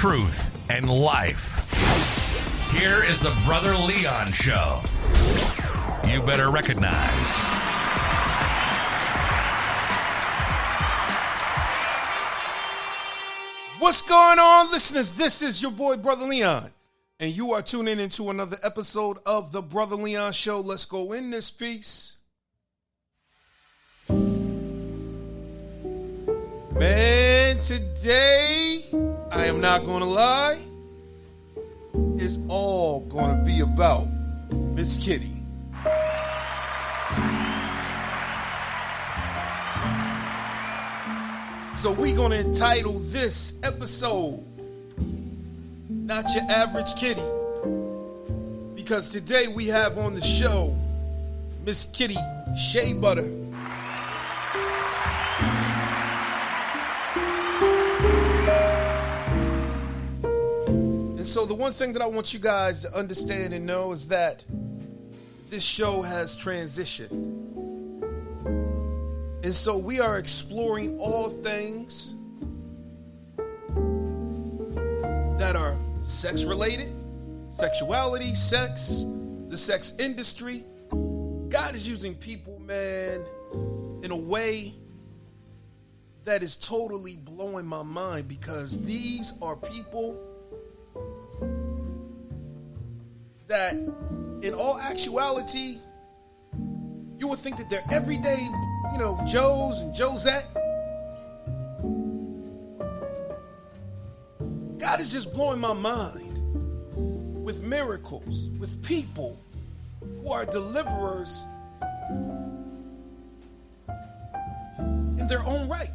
truth, and life. Here is the Brother Leon Show. You better recognize. What's going on, listeners? This is your boy, Brother Leon, and you are tuning into another episode of the Brother Leon Show. Let's go in this piece. Man, today, I am not going to lie, it's all going to be about Miss Kitti. So we're going to entitle this episode, Not Your Average Kitti. Because today we have on the show, Miss Kitti O Sheabutter. And so the one thing that I want you guys to understand and know is that this show has transitioned. And so we are exploring all things that are sex related, sexuality, sex, the sex industry. God is using people, man, in a way that is totally blowing my mind, because these are people that in all actuality, you would think that they're everyday, Joes and Josette. God is just blowing my mind with miracles, with people who are deliverers in their own right.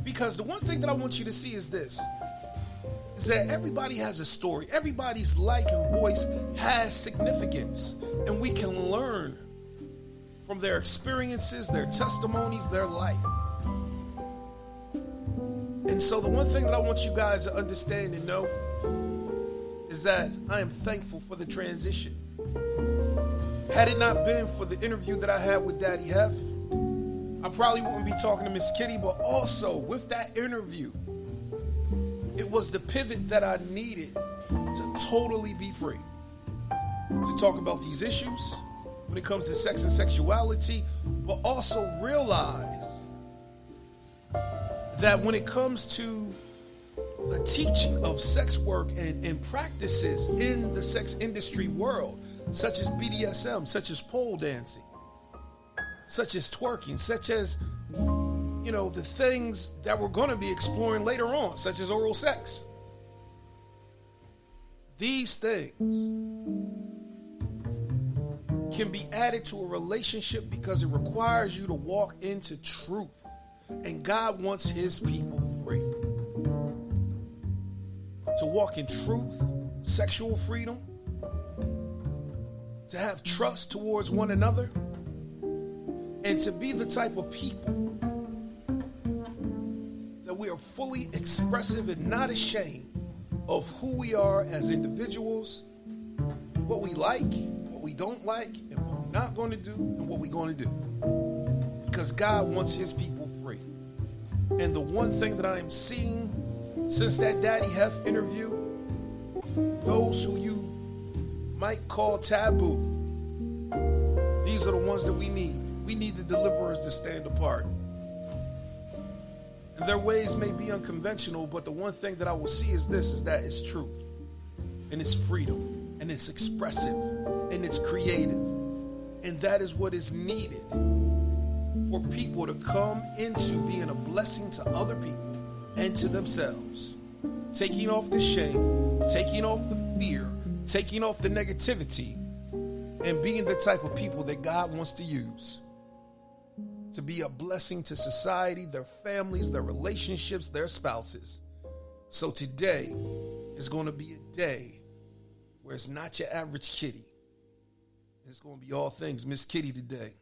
Because the one thing that I want you to see is this, is that everybody has a story. Everybody's life and voice has significance, and we can learn from their experiences, their testimonies, their life. And so the one thing that I want you guys to understand and know is that I am thankful for the transition. Had it not been for the interview that I had with Daddy Hef, I probably wouldn't be talking to Miss Kitti, but also with that interview, it was the pivot that I needed to totally be free, to talk about these issues when it comes to sex and sexuality, but also realize that when it comes to the teaching of sex work and practices in the sex industry world, such as BDSM, such as pole dancing, such as twerking, such as, the things that we're going to be exploring later on, such as oral sex. These things can be added to a relationship because it requires you to walk into truth. And God wants his people free. To walk in truth, sexual freedom, to have trust towards one another, and to be the type of people that we are fully expressive and not ashamed of who we are as individuals, what we like, what we don't like, and what we're not going to do, and what we're going to do. Because God wants his people free. And the one thing that I am seeing since that Daddy Hef interview, those who you might call taboo, these are the ones that we need. We need the deliverers to stand apart. And their ways may be unconventional, but the one thing that I will see is this, is that it's truth, and it's freedom, and it's expressive, and it's creative. And that is what is needed for people to come into being a blessing to other people and to themselves. Taking off the shame, taking off the fear, taking off the negativity, and being the type of people that God wants to use to be a blessing to society, their families, their relationships, their spouses. So today is going to be a day where it's not your average Kitti. It's going to be all things Miss Kitti today.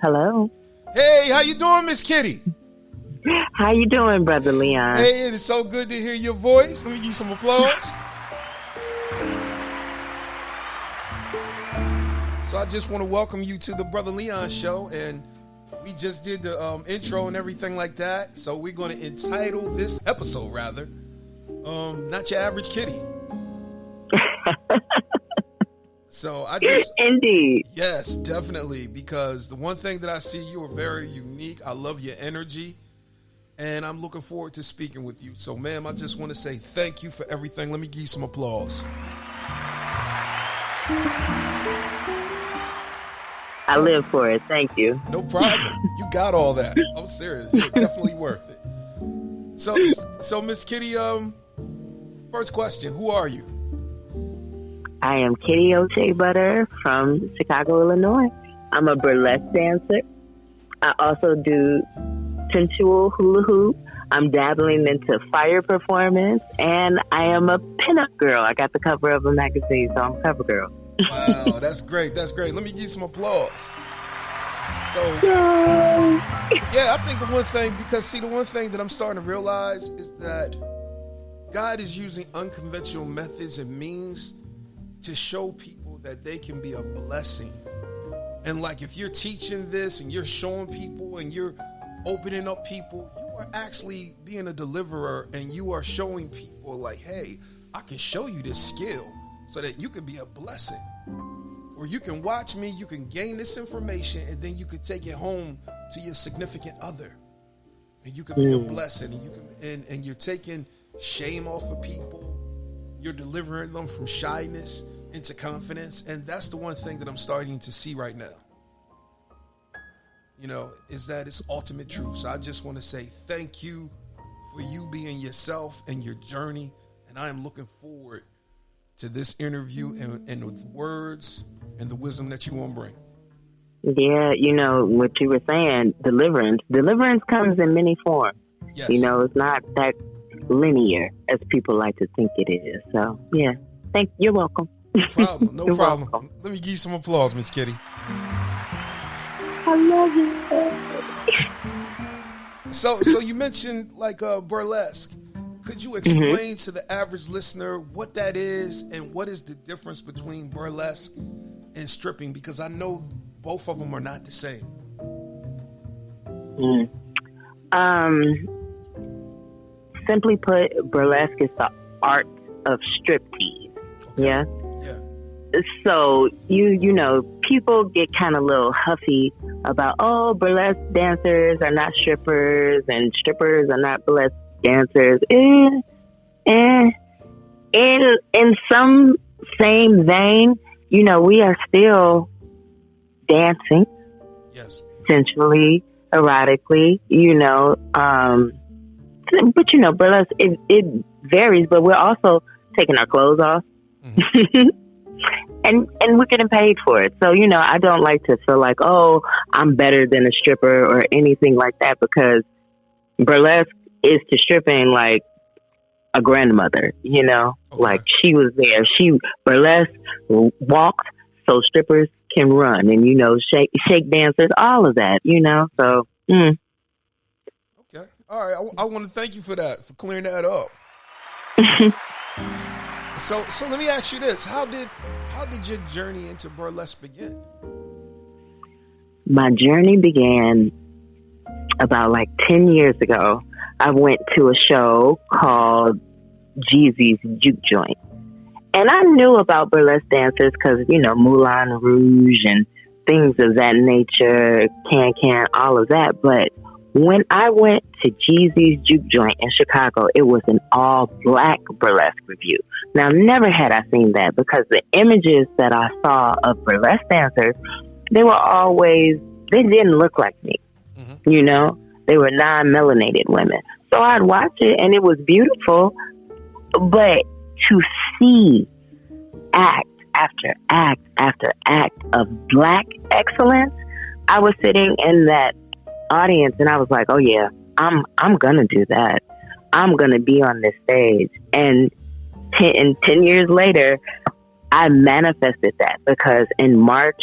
Hello. Hey, how you doing, Miss Kitti? How you doing, Brother Leon? Hey, it is so good to hear your voice. Let me give you some applause. So I just want to welcome you to the Brother Leon Show, and we just did the intro and everything like that. So we're going to entitle this episode, rather, Not Your Average Kitty. So I just... Indeed. Yes, definitely, because the one thing that I see, you are very unique. I love your energy, and I'm looking forward to speaking with you. So, ma'am, I just want to say thank you for everything. Let me give you some applause. I live for it. Thank you. No problem. You got all that. I'm serious. You're definitely worth it. So Miss Kitti, first question, who are you? I am Kitti O Sheabutter from Chicago, Illinois. I'm a burlesque dancer. I also do sensual hula hoop. I'm dabbling into fire performance, and I am a pinup girl. I got the cover of a magazine, so I'm a cover girl. Wow, that's great. That's great. Let me give you some applause. So, yeah, I think the one thing that I'm starting to realize is that God is using unconventional methods and means to show people that they can be a blessing. And like, if you're teaching this and you're showing people and you're opening up people, you are actually being a deliverer, and you are showing people like, hey, I can show you this skill so that you can be a blessing. Or you can watch me, you can gain this information, and then you can take it home to your significant other. And you can be a blessing, and you can and you're taking shame off of people. You're delivering them from shyness into confidence. And that's the one thing that I'm starting to see right now. You know, is that it's ultimate truth. So I just want to say thank you for you being yourself and your journey. And I am looking forward to this interview and with words and the wisdom that you want to bring. Yeah, you know, what you were saying, deliverance. Deliverance comes in many forms. Yes. You know, it's not that linear as people like to think it is. So, yeah. You're welcome. No problem. No problem. Welcome. Let me give you some applause, Miss Kitti. I love you. So you mentioned like burlesque. Could you explain to the average listener what that is and what is the difference between burlesque and stripping? Because I know both of them are not the same. Simply put, burlesque is the art of striptease. Okay. Yeah. So you know, people get kind of a little huffy about, oh, burlesque dancers are not strippers and strippers are not burlesque dancers. In some same vein, you know, we are still dancing. Yes. Sensually, erotically, you know, but you know, burlesque, it varies, but we're also taking our clothes off. And we're getting paid for it. So, you know, I don't like to feel like, oh, I'm better than a stripper or anything like that, because burlesque is to stripping like a grandmother, you know, like she was there. Burlesque walked so strippers can run, and, you know, shake dancers, all of that, you know, so. Okay. All right. I want to thank you for that, for clearing that up. So let me ask you this. How did your journey into burlesque begin? My journey began about like 10 years ago. I went to a show called Jeezy's Juke Joint. And I knew about burlesque dancers because, you know, Moulin Rouge and things of that nature, Can, all of that. But when I went to Jeezy's Juke Joint in Chicago, it was an all-black burlesque review. Now, never had I seen that, because the images that I saw of burlesque dancers, they didn't look like me. You know? They were non-melanated women. So I'd watch it, and it was beautiful. But to see act after act after act of black excellence, I was sitting in that audience, and I was like, oh yeah, I'm gonna do that. I'm gonna be on this stage. And 10 years later, I manifested that, because in March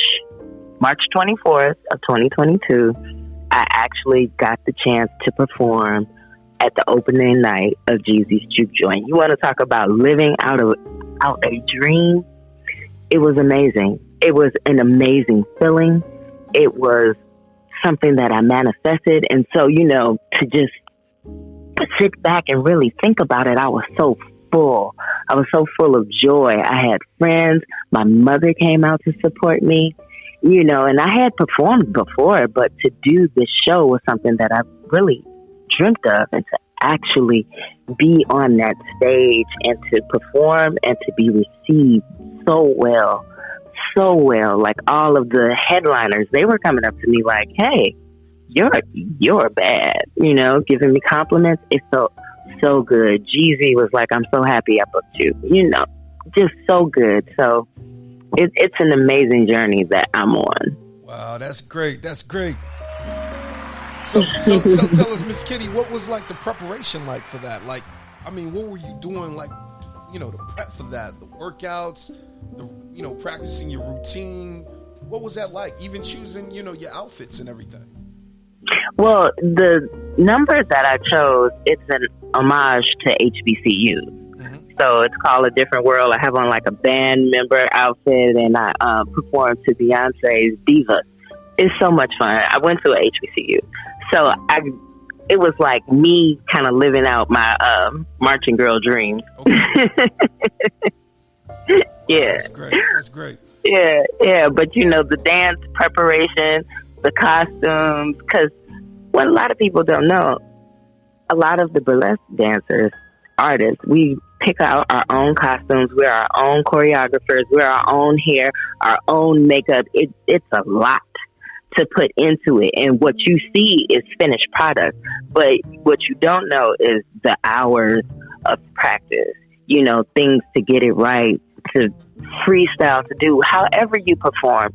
24th of 2022, I actually got the chance to perform at the opening night of Jeezy's Juke Joint. You want to talk about living out a dream? It was amazing. It was an amazing feeling. It was something that I manifested. And so, to just sit back and really think about it, I was so full. I was so full of joy. I had friends. My mother came out to support me, and I had performed before, but to do this show was something that I really dreamt of, and to actually be on that stage and to perform and to be received so well. Like all of the headliners, they were coming up to me like, "Hey, you're bad," giving me compliments. It felt so good. Jeezy was like, "I'm so happy I booked you," just so good. So it's an amazing journey that I'm on. Wow, that's great. That's great. So tell us, Miss Kitti, what was like the preparation like for that? Like, I mean, what were you doing like, to prep for that? The workouts, practicing your routine. What was that like? Even choosing, your outfits and everything. Well, the number that I chose, it's an homage to HBCUs. Mm-hmm. So it's called A Different World. I have on like a band member outfit, and I performed to Beyonce's Diva. It's so much fun. I went to a HBCU. So it was like me kind of living out my marching girl dreams. Okay. Yeah. That's great. That's great. Yeah. But, the dance preparation, the costumes, because what a lot of people don't know, a lot of the burlesque dancers, artists, we pick out our own costumes. We're our own choreographers. We're our own hair, our own makeup. It's a lot to put into it, and what you see is finished product, but what you don't know is the hours of practice, things to get it right, to freestyle, to do however you perform,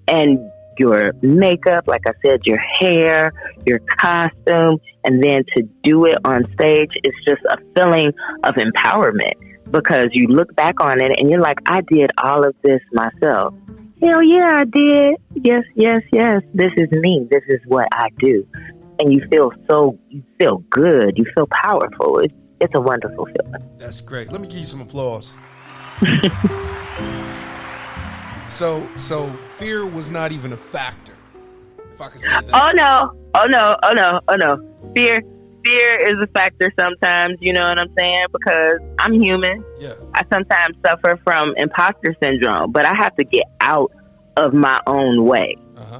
and your makeup, like I said, your hair, your costume, and then to do it on stage, it's just a feeling of empowerment, because you look back on it and you're like, I did all of this myself. Hell yeah, I did. Yes. This is me. This is what I do. And you feel good. You feel powerful. It's a wonderful feeling. That's great. Let me give you some applause. So fear was not even a factor, if I could say that. Oh no. Fear is a factor sometimes, you know what I'm saying? Because I'm human. Yeah. I sometimes suffer from imposter syndrome, but I have to get out of my own way. Uh-huh.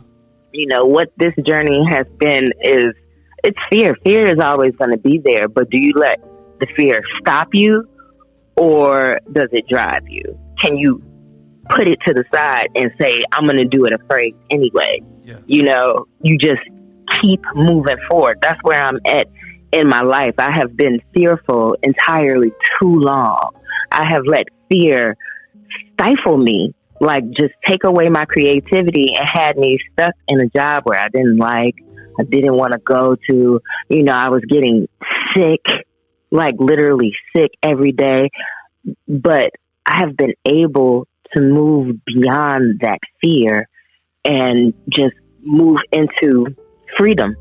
What this journey has been it's fear. Fear is always going to be there, but do you let the fear stop you, or does it drive you? Can you put it to the side and say, I'm going to do it afraid anyway? Yeah. You just keep moving forward. That's where I'm at in my life. I have been fearful entirely too long. I have let fear stifle me, like just take away my creativity, and had me stuck in a job where I didn't like, I didn't want to go to. I was getting sick, like literally sick every day. But I have been able to move beyond that fear and just move into freedom.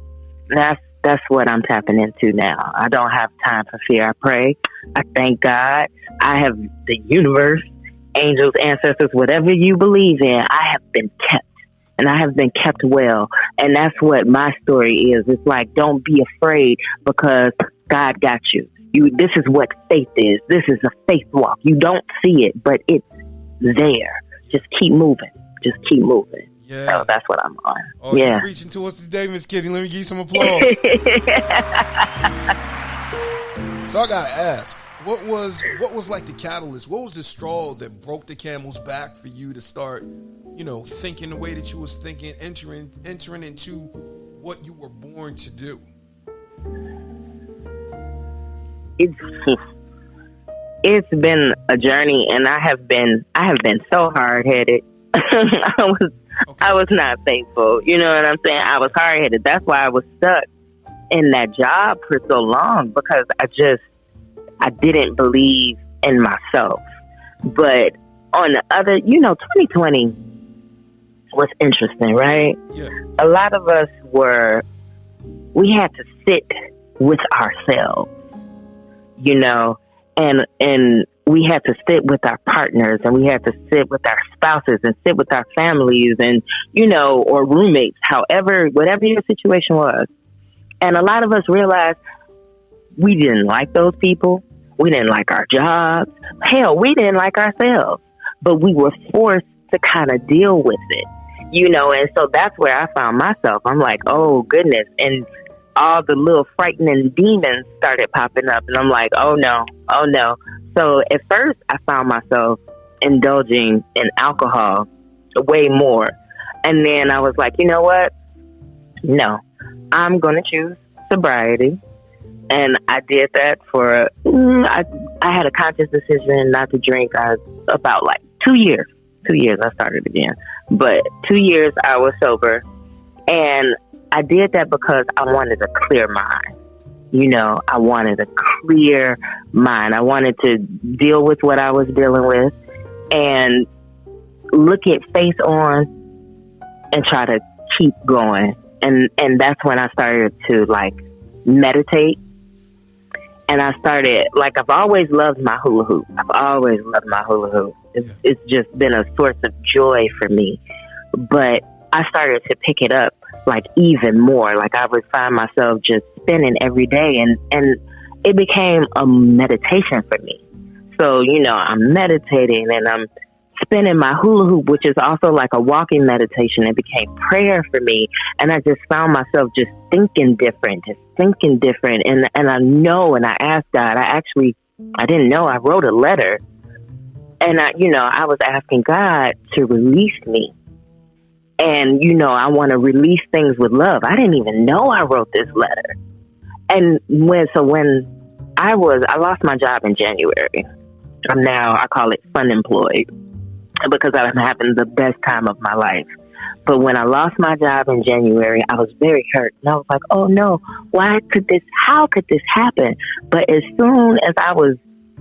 That's what I'm tapping into now. I don't have time for fear. I pray. I thank God. I have the universe, angels, ancestors, whatever you believe in. I have been kept, and I have been kept well. And that's what my story is. It's like, don't be afraid, because God got you. This is what faith is. This is a faith walk. You don't see it, but it's there. Just keep moving. Yeah. So that's what I'm on. Oh, yeah. You're preaching to us today, Miss Kitti. Let me give you some applause. So I gotta ask, what was like the catalyst? What was the straw that broke the camel's back for you to start, thinking the way that you was thinking, entering into what you were born to do? It's been a journey, and I have been so hard-headed. I was not faithful. You know what I'm saying? I was hard-headed. That's why I was stuck in that job for so long, because I didn't believe in myself. But on the other, 2020 was interesting, right? Yeah. A lot of us we had to sit with ourselves, you know, and we had to sit with our partners, and we had to sit with our spouses, and sit with our families, and, you know, or roommates, whatever your situation was. And a lot of us realized we didn't like those people. We didn't like our jobs. Hell, we didn't like ourselves, but we were forced to kind of deal with it, you know. And so that's where I found myself. I'm like, oh goodness. And all the little frightening demons started popping up, and I'm like, oh no. So at first I found myself indulging in alcohol way more. And then I was like, you know what? No, I'm going to choose sobriety. And I did that for, I had a conscious decision not to drink about like 2 years. 2 years I started again. But 2 years I was sober. And I did that because I wanted a clear mind. You know, I wanted a clear mind. I wanted to deal with what I was dealing with and look it face on and try to keep going. And that's when I started to like meditate. And I started, like, I've always loved my hula hoop. It's just been a source of joy for me. But I started to pick it up, like, even more. Like, I would find myself just spinning every day. And it became a meditation for me. So, you know, I'm meditating and I'm spinning my hula hoop, which is also like a walking meditation. It became prayer for me. And I just found myself just thinking different. And I know, and I asked God, I didn't know, I wrote a letter. And I was asking God to release me. And, you know, I want to release things with love. I didn't even know I wrote this letter. And when I lost my job in January. I'm now, I call it unemployed, because I'm having the best time of my life. But when I lost my job in January, I was very hurt. And I was like, oh no, how could this happen? But as soon as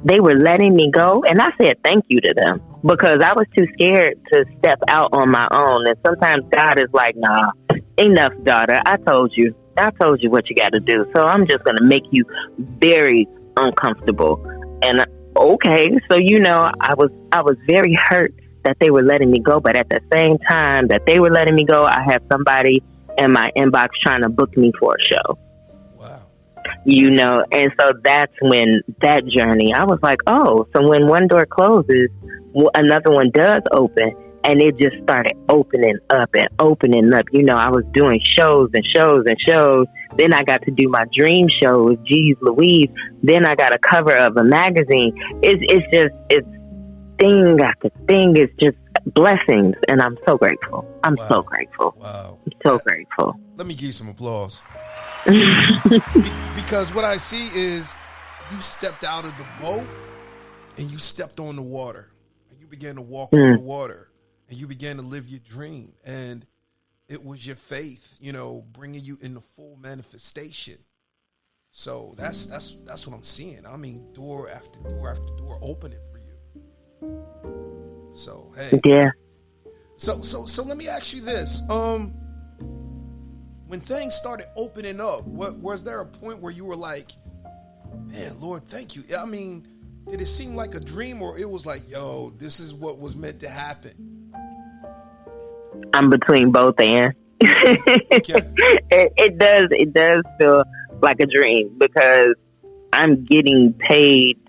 they were letting me go, and I said thank you to them, because I was too scared to step out on my own. And sometimes God is like, nah, enough, daughter. I told you what you got to do. So I'm just going to make you very uncomfortable. And okay, so, you know, I was very hurt that they were letting me go. But at the same time that they were letting me go, I had somebody in my inbox trying to book me for a show. Wow. You know, and so that's when that journey, I was like, oh, so when one door closes, another one does open. And it just started opening up. You know, I was doing shows and shows and shows. Then I got to do my dream show with Jeez Louise. Then I got a cover of a magazine. It's thing after thing. It's just blessings. And I'm so grateful. I'm so grateful. Wow. I'm so grateful. Let me give you some applause. Because what I see is you stepped out of the boat and you stepped on the water. And you began to walk on the water. And you began to live your dream. And it was your faith, you know, bringing you into full manifestation. So that's what I'm seeing. I mean, door after door after door opening for you. So, hey. Yeah. So let me ask you this. When things started opening up, was there a point where you were like, man, Lord, thank you? I mean, did it seem like a dream, or it was like, yo, this is what was meant to happen? I'm between both ends. Okay. It does feel like a dream, because I'm getting paid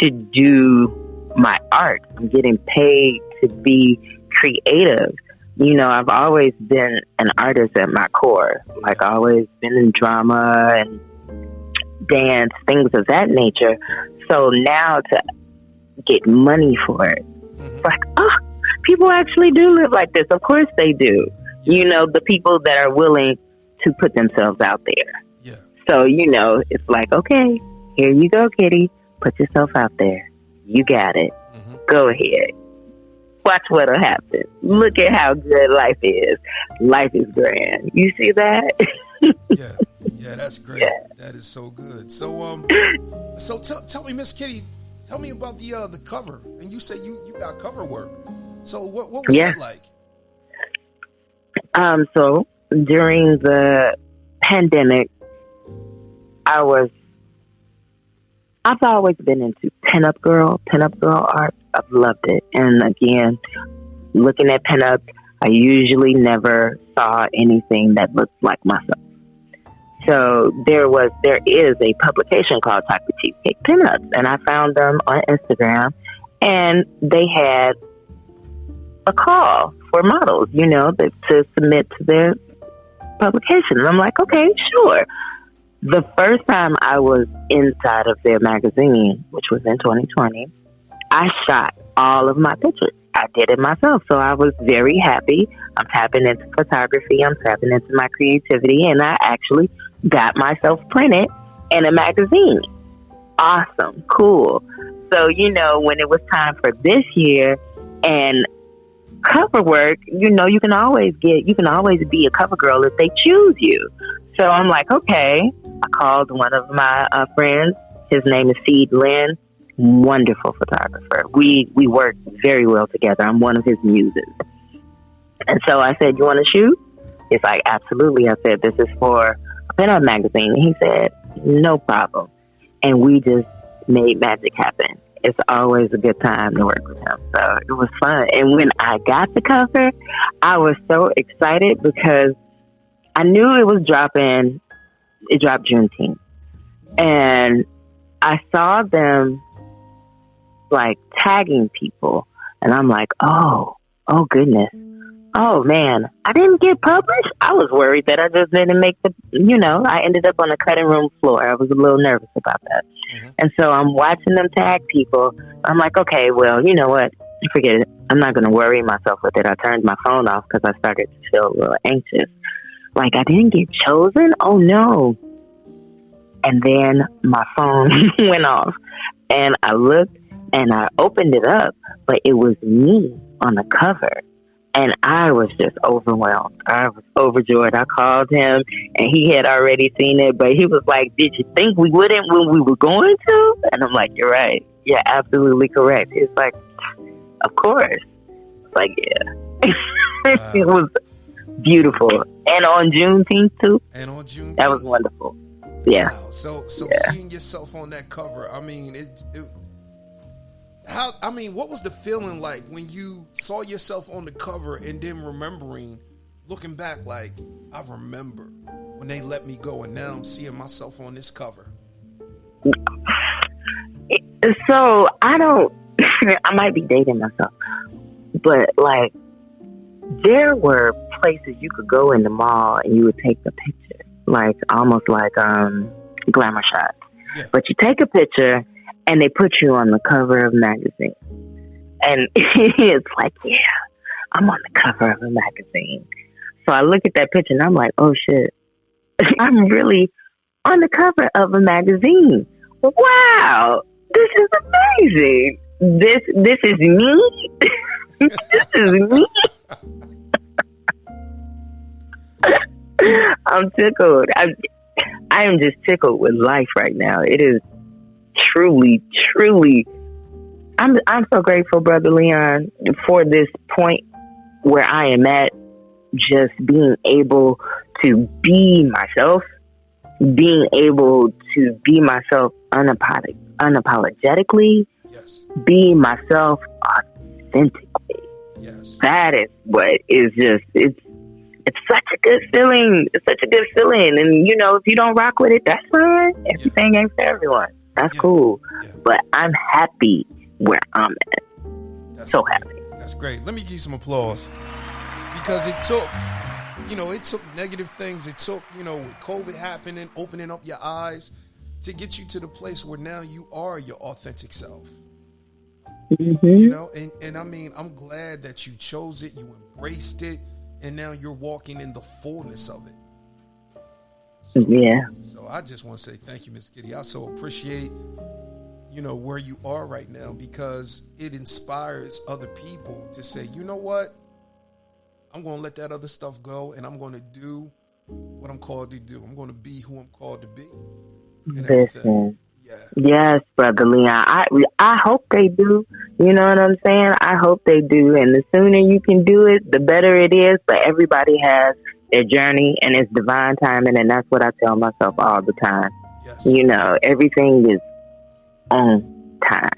to do my art. I'm getting paid to be creative. You know, I've always been an artist at my core. Like, always been in drama and dance, things of that nature. So now to get money for it, it's like, oh, people actually do live like this. Of course they do. Yeah. You know, the people that are willing to put themselves out there. Yeah. So, you know, it's like, okay, here you go, Kitti. Put yourself out there. You got it. Mm-hmm. Go ahead. Watch what'll happen. Look at how good life is. Life is grand. You see that? Yeah, that's great. Yeah. That is so good. So, tell me, Miss Kitti, tell me about the cover. And you say you got cover work. So what was that like? So during the pandemic, I've always been into pinup girl art. I've loved it. And again, looking at pinups, I usually never saw anything that looked like myself. So there is a publication called Chocolate Cheesecake Pinups, and I found them on Instagram, and they had a call for models, to submit to their publication. And I'm like, okay, sure. The first time I was inside of their magazine, which was in 2020, I shot all of my pictures. I did it myself. So I was very happy. I'm tapping into photography. I'm tapping into my creativity. And I actually got myself printed in a magazine. Awesome. Cool. So, when it was time for this year and cover work, you can always be a cover girl if they choose you. So I'm like, okay. I called one of my friends. His name is Seed Lynn. Wonderful photographer. We work very well together. I'm one of his muses. And so I said, you want to shoot? He's like, absolutely. I said, this is for a pinup magazine. And he said, no problem. And we just made magic happen. It's always a good time to work with him. So it was fun. And when I got the cover, I was so excited because I knew it was dropping. It dropped Juneteenth. And I saw them like tagging people. And I'm like, oh goodness. Oh man, I didn't get published. I was worried that I just didn't make I ended up on a cutting room floor. I was a little nervous about that. Mm-hmm. And so I'm watching them tag people. I'm like, okay, well, you know what? Forget it. I'm not going to worry myself with it. I turned my phone off because I started to feel a little anxious. Like, I didn't get chosen? Oh, no. And then my phone went off. And I looked and I opened it up, but it was me on the cover. And I was just overwhelmed. I was overjoyed. I called him, and he had already seen it, but he was like, did you think we wouldn't when we were going to? And I'm like, you're right. You're absolutely correct. It's like, of course. It's like, yeah. Wow. It was beautiful. And on Juneteenth, too. And on Juneteenth. That was wonderful. Yeah. Wow. So yeah. Seeing yourself on that cover, I mean, what was the feeling like when you saw yourself on the cover and then looking back, like, I remember when they let me go and now I'm seeing myself on this cover? So I might be dating myself, but like, there were places you could go in the mall and you would take a picture, like almost like glamour shots. Yeah. But you take a picture and they put you on the cover of a magazine. And it's like, yeah, I'm on the cover of a magazine. So I look at that picture and I'm like, oh shit, I'm really on the cover of a magazine. Wow, this is amazing. This is me. This is me. I'm tickled. I am just tickled with life right now. It is truly. I'm so grateful, Brother Leon, for this point where I am at, just being able to be myself, unapologetically, yes. Be myself authentically. Yes. That is what is just, it's such a good feeling. It's such a good feeling. And, if you don't rock with it, that's fine. Everything ain't for everyone. That's cool. Yeah. But I'm happy where I'm at. That's so great. Happy. That's great. Let me give you some applause. Because it took negative things. It took, with COVID happening, opening up your eyes to get you to the place where now you are your authentic self. Mm-hmm. And I mean, I'm glad that you chose it, you embraced it, and now you're walking in the fullness of it. So I just want to say thank you, Miss Kitti. I so appreciate, where you are right now, because it inspires other people to say, you know what? I'm going to let that other stuff go, and I'm going to do what I'm called to do. I'm going to be who I'm called to be. Listen. Yeah. Yes, Brother Leon. I hope they do. You know what I'm saying? I hope they do. And the sooner you can do it, the better it is. But everybody has their journey and it's divine timing. And that's what I tell myself all the time. Yes. You know, everything is on time.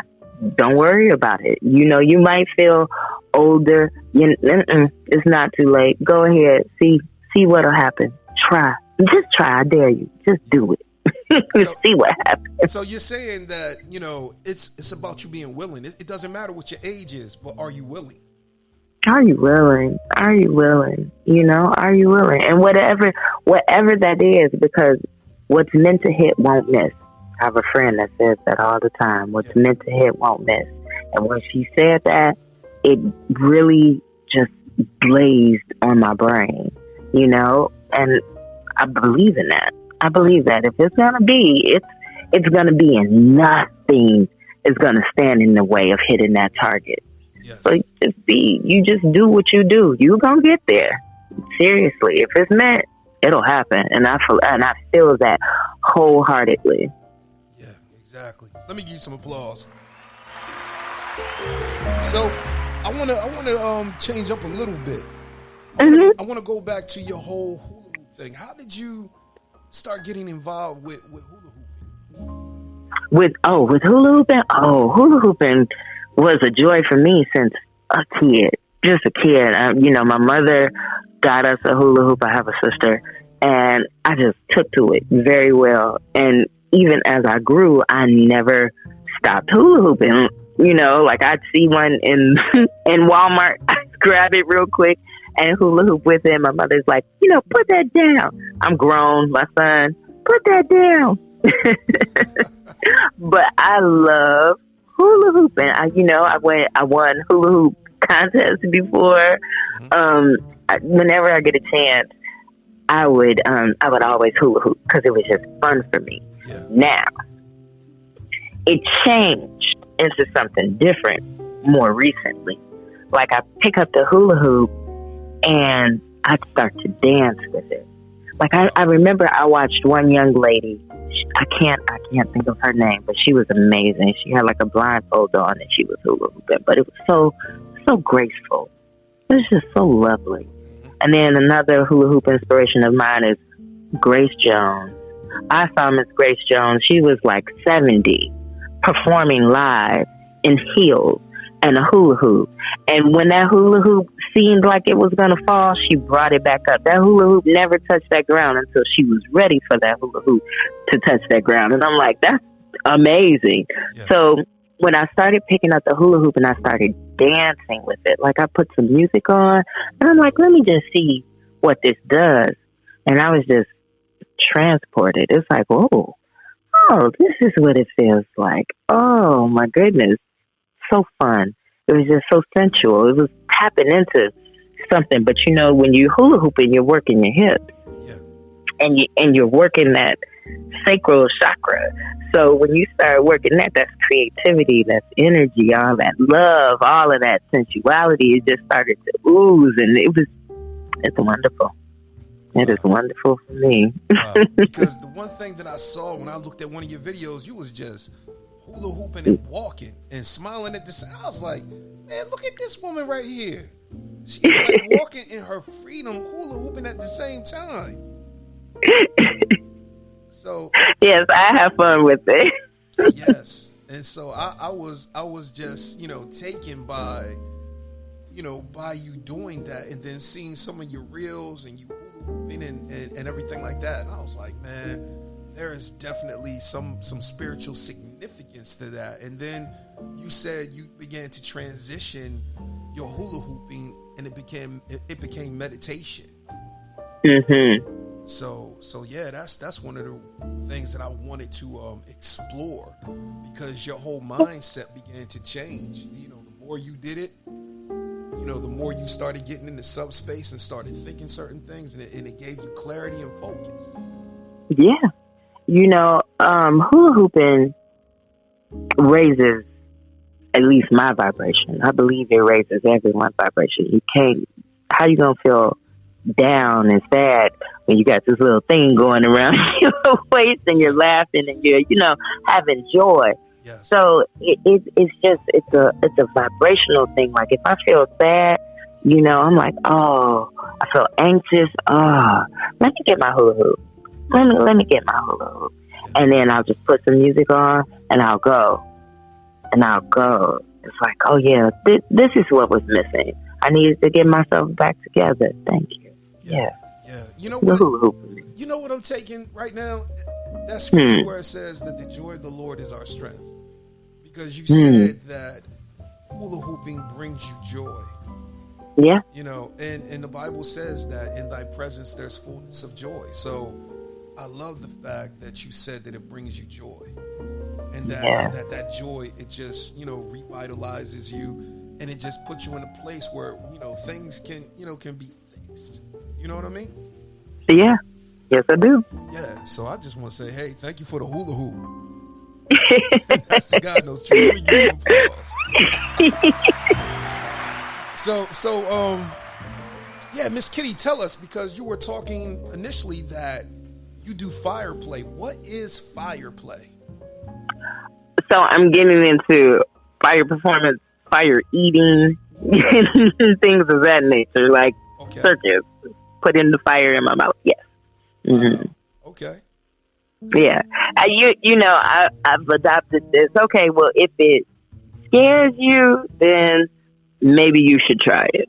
Don't worry about it. You know, you might feel older. It's not too late. Go ahead. See what'll happen. Try. Just try. I dare you. Just do it. See what happens. So you're saying that, you know, it's about you being willing. It doesn't matter what your age is, but are you willing? Are you willing? Are you willing? You know, are you willing? And whatever that is, because what's meant to hit won't miss. I have a friend that says that all the time. What's meant to hit won't miss. And when she said that, it really just blazed on my brain, you know? And I believe in that. I believe that if it's gonna be, it's gonna be, and nothing is gonna stand in the way of hitting that target. Yes. So you just do what you do. You gonna get there. Seriously, if it's meant, it'll happen. And I feel that wholeheartedly. Yeah, exactly. Let me give you some applause. So I wanna change up a little bit. I wanna go back to your whole hula hoop thing. How did you start getting involved with hula hooping? With hula hooping? Oh, hula hooping was a joy for me since a kid. Just a kid. You know, my mother got us a hula hoop. I have a sister. And I just took to it very well. And even as I grew, I never stopped hula hooping. You know, like I'd see one in Walmart. I'd grab it real quick and hula hoop with it. My mother's like, you know, put that down. I'm grown, my son, put that down. But I love hula hooping. I won hula hoop contests before. Whenever I get a chance, I would always hula hoop because it was just fun for me. Yeah. Now, it changed into something different more recently. Like I pick up the hula hoop and I'd start to dance with it. Like I remember I watched one young lady. I can't think of her name, but she was amazing. She had like a blindfold on and she was hula hooping, but it was so graceful. It was just so lovely. And then another hula hoop inspiration of mine is Grace Jones. I saw Miss Grace Jones. She was like 70, performing live in heels and a hula hoop. And when that hula hoop seemed like it was going to fall, she brought it back up. That hula hoop never touched that ground until she was ready for that hula hoop to touch that ground. And I'm like, that's amazing. Yeah. So when I started picking up the hula hoop and I started dancing with it, like I put some music on and I'm like, let me just see what this does. And I was just transported. It's like, oh, this is what it feels like. Oh my goodness. So fun. It was just so sensual. It was tapping into something. But you know, when you hula hooping, you're working your hips. Yeah. And you're working that sacral chakra. So when you start working that's creativity, that's energy, all that love, all of that sensuality. It just started to ooze, and it's wonderful. It is wonderful for me. Because the one thing that I saw when I looked at one of your videos, you was just hula hooping and walking and smiling at the side. I was like, man, look at this woman right here. She's like walking in her freedom, hula hooping at the same time. So yes, I have fun with it. Yes, and so I was just taken by by you doing that, and then seeing some of your reels and you hula hooping and everything like that, and I was like, man, there is definitely some spiritual significance to that. And then you said you began to transition your hula hooping, and it became meditation. Mm-hmm. So yeah, that's one of the things that I wanted to explore, because your whole mindset began to change. The more you did it, the more you started getting into subspace and started thinking certain things, and it gave you clarity and focus. Yeah. Hula hooping raises at least my vibration. I believe it raises everyone's vibration. How you gonna feel down and sad when you got this little thing going around your waist and you're laughing and you're having joy? Yes. So it's a vibrational thing. Like if I feel sad, I'm like, oh, I feel anxious. Oh, let me get my hula hoop. Let me get my hula hoop. And then I'll just put some music on and I'll go. And I'll go. It's like, oh yeah, this is what was missing. I needed to get myself back together. Thank you. Yeah. You know what? You know what I'm taking right now? That scripture where it says that the joy of the Lord is our strength. Because you said that hula hooping brings you joy. Yeah. You know, and the Bible says that in thy presence there's fullness of joy. So I love the fact that you said that it brings you joy. And that joy, it just, you know, revitalizes you, and it just puts you in a place where, you know, things can be fixed. You know what I mean? Yeah. Yes, I do. Yeah. So I just want to say, hey, thank you for the hula hoop. That's the God knows truth. Let me give some applause. So, yeah, Miss Kitti, tell us, because you were talking initially that you do fire play. What is fire play? So I'm getting into fire performance, fire eating, things of that nature, like circus. Putting the fire in my mouth. Yes. Mm-hmm. Okay. Yeah. You know, I've adopted this. Okay, well, if it scares you, then maybe you should try it.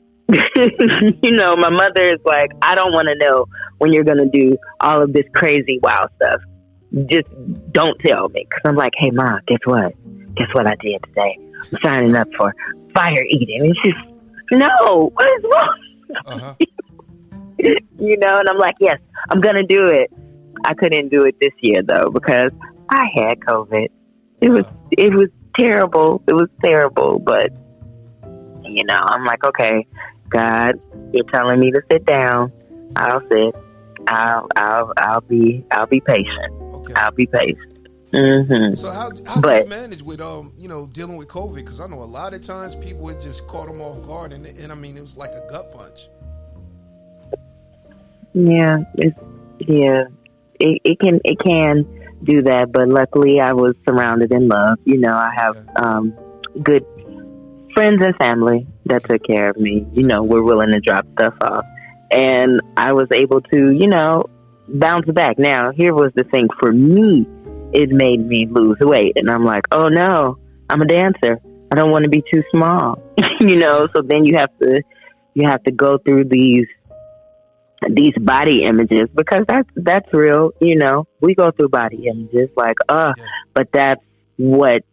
You know, my mother is like, I don't want to know when you're going to do all of this crazy wild stuff. Just don't tell me. Because I'm like, hey, Mom, guess what? Guess what I did today? I'm signing up for fire eating. And she's, no, what is wrong? Uh-huh. You know, and I'm like, yes, I'm going to do it. I couldn't do it this year, though, because I had COVID. It was terrible. It was terrible. But, you know, I'm like, okay, God, you're telling me to sit down. I'll sit. I'll be patient. Okay. I'll be patient. Mm-hmm. So how did you manage with you know, dealing with COVID? Because I know a lot of times people had just caught them off guard, and I mean, it was like a gut punch. Yeah, it can do that, but luckily I was surrounded in love. You know, I have good friends and family that took care of me. You know, were willing to drop stuff off, and I was able to, you know, bounce back. Now, here was the thing for me: it made me lose weight, and I'm like, oh no, I'm a dancer. I don't want to be too small. You know, so then you have to go through these body images, because that's real. You know, we go through body images like, but that's what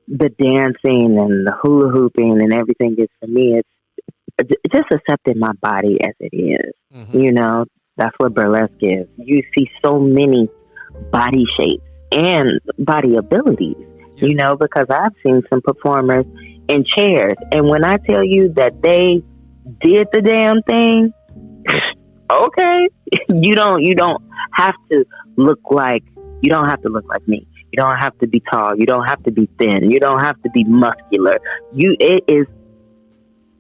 the dancing and the hula hooping and everything is for me. It's just accepting my body as it is. Mm-hmm. You know, that's what burlesque is. You see so many body shapes and body abilities, you know, because I've seen some performers in chairs, and when I tell you that they did the damn thing, okay, you don't have to look like me. You don't have to be tall. You don't have to be thin. You don't have to be muscular. It is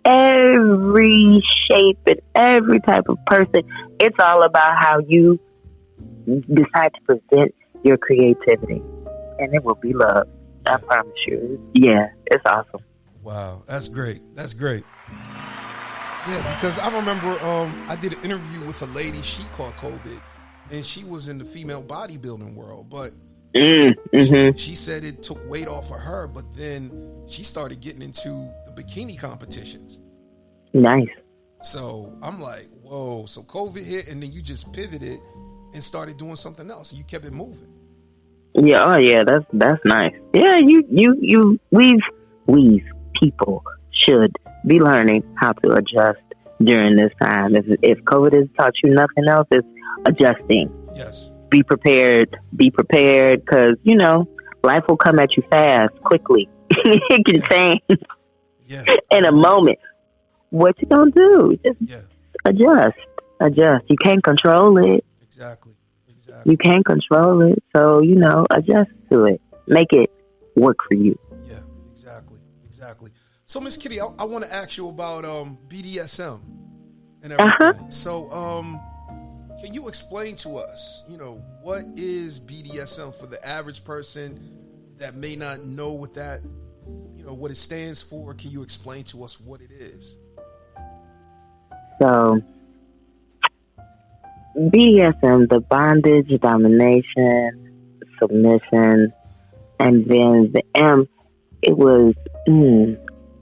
every shape and every type of person. It's all about how you decide to present your creativity, and it will be loved. I promise you. Yeah, it's awesome. Wow, that's great. That's great. Yeah, because I remember I did an interview with a lady. She caught COVID, and she was in the female bodybuilding world. But she said it took weight off of her. But then she started getting into the bikini competitions. Nice. So I'm like, whoa. So COVID hit, and then you just pivoted and started doing something else. You kept it moving. Yeah. Oh, yeah. That's nice. Yeah. We people should be learning how to adjust during this time. If COVID has taught you nothing else, it's adjusting. Yes. Be prepared, because, you know, life will come at you fast, quickly. It can change in a moment. What you gonna do? Just adjust. You can't control it. Exactly. You can't control it. So, you know, adjust to it. Make it work for you. Yeah, exactly. So, Miss Kitti, I want to ask you about BDSM and everything. Uh-huh. So, can you explain to us, you know, what is BDSM for the average person that may not know what that, you know, what it stands for? Can you explain to us what it is? So, BDSM, the bondage, domination, submission. And then the M, it was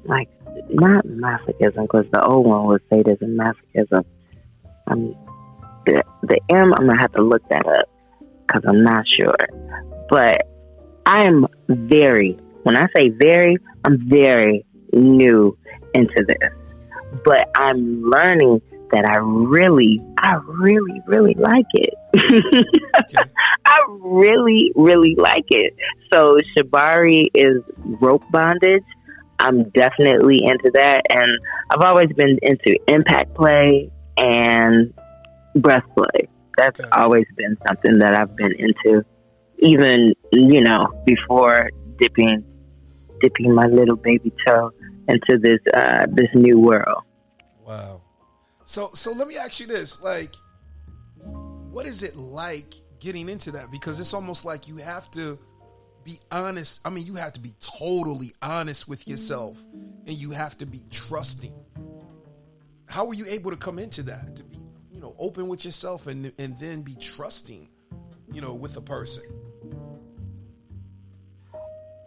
like not masochism, because the old one was sadism, masochism. The M, I'm gonna have to look that up because I'm not sure. But I'm when I say very, I'm very new into this. But I'm learning that I really like it. Okay. I really, really like it. So Shibari is rope bondage. I'm definitely into that. And I've always been into impact play and breath play. That's always been something that I've been into, even, before dipping my little baby toe into this new world. Wow. So let me ask you this, like, what is it like getting into that? Because it's almost like you have to be honest. I mean, you have to be totally honest with yourself, and you have to be trusting. How were you able to come into that? To be, open with yourself and then be trusting, with a person?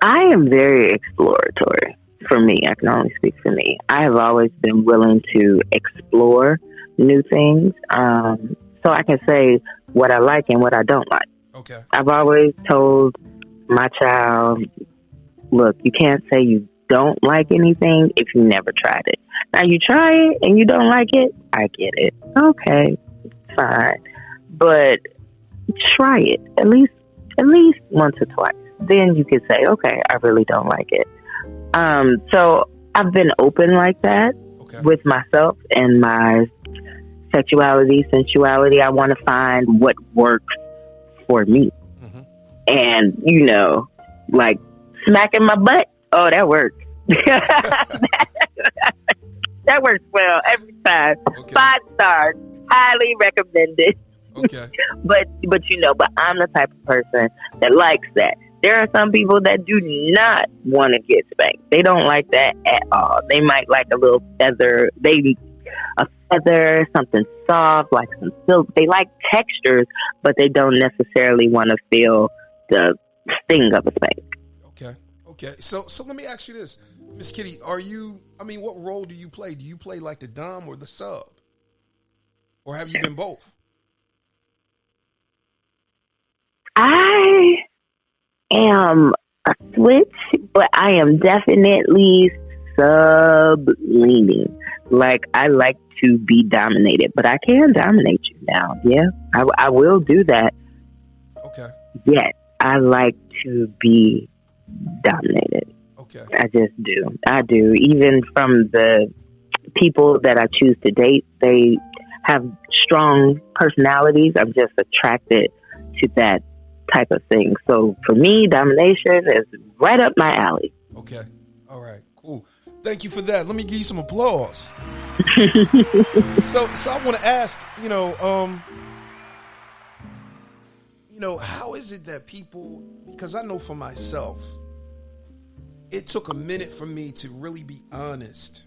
I am very exploratory. For me, I can only speak for me. I have always been willing to explore new things. So I can say what I like and what I don't like. Okay. I've always told my child, look, you can't say you don't like anything if you never tried it. Now you try it and you don't like it, I get it. Okay, fine. But try it at least once or twice. Then you can say, okay, I really don't like it. So I've been open like that with myself and my sexuality, sensuality. I want to find what works for me. Mm-hmm. And, like smacking my butt. Oh, that works. That works well every time. Okay. 5 stars. Highly recommended. Okay. but I'm the type of person that likes that. There are some people that do not want to get spanked. They don't like that at all. They might like a little feather, something soft, like some silk. They like textures, but they don't necessarily want to feel the sting of a spank. Okay. So let me ask you this, Miss Kitti. What role do you play? Do you play like the dom or the sub? Or have you been both? I am a switch, but I am definitely sub-leaning. Like, I like to be dominated, but I can dominate you now. Yeah, I will do that. Okay. Yet, I like to be dominated. Okay. I just do. I do. Even from the people that I choose to date, they have strong personalities. I'm just attracted to that type of thing. So for me, domination is right up my alley. Okay. All right. Cool. Thank you for that. Let me give you some applause. So I want to ask, how is it that people, because I know for myself, it took a minute for me to really be honest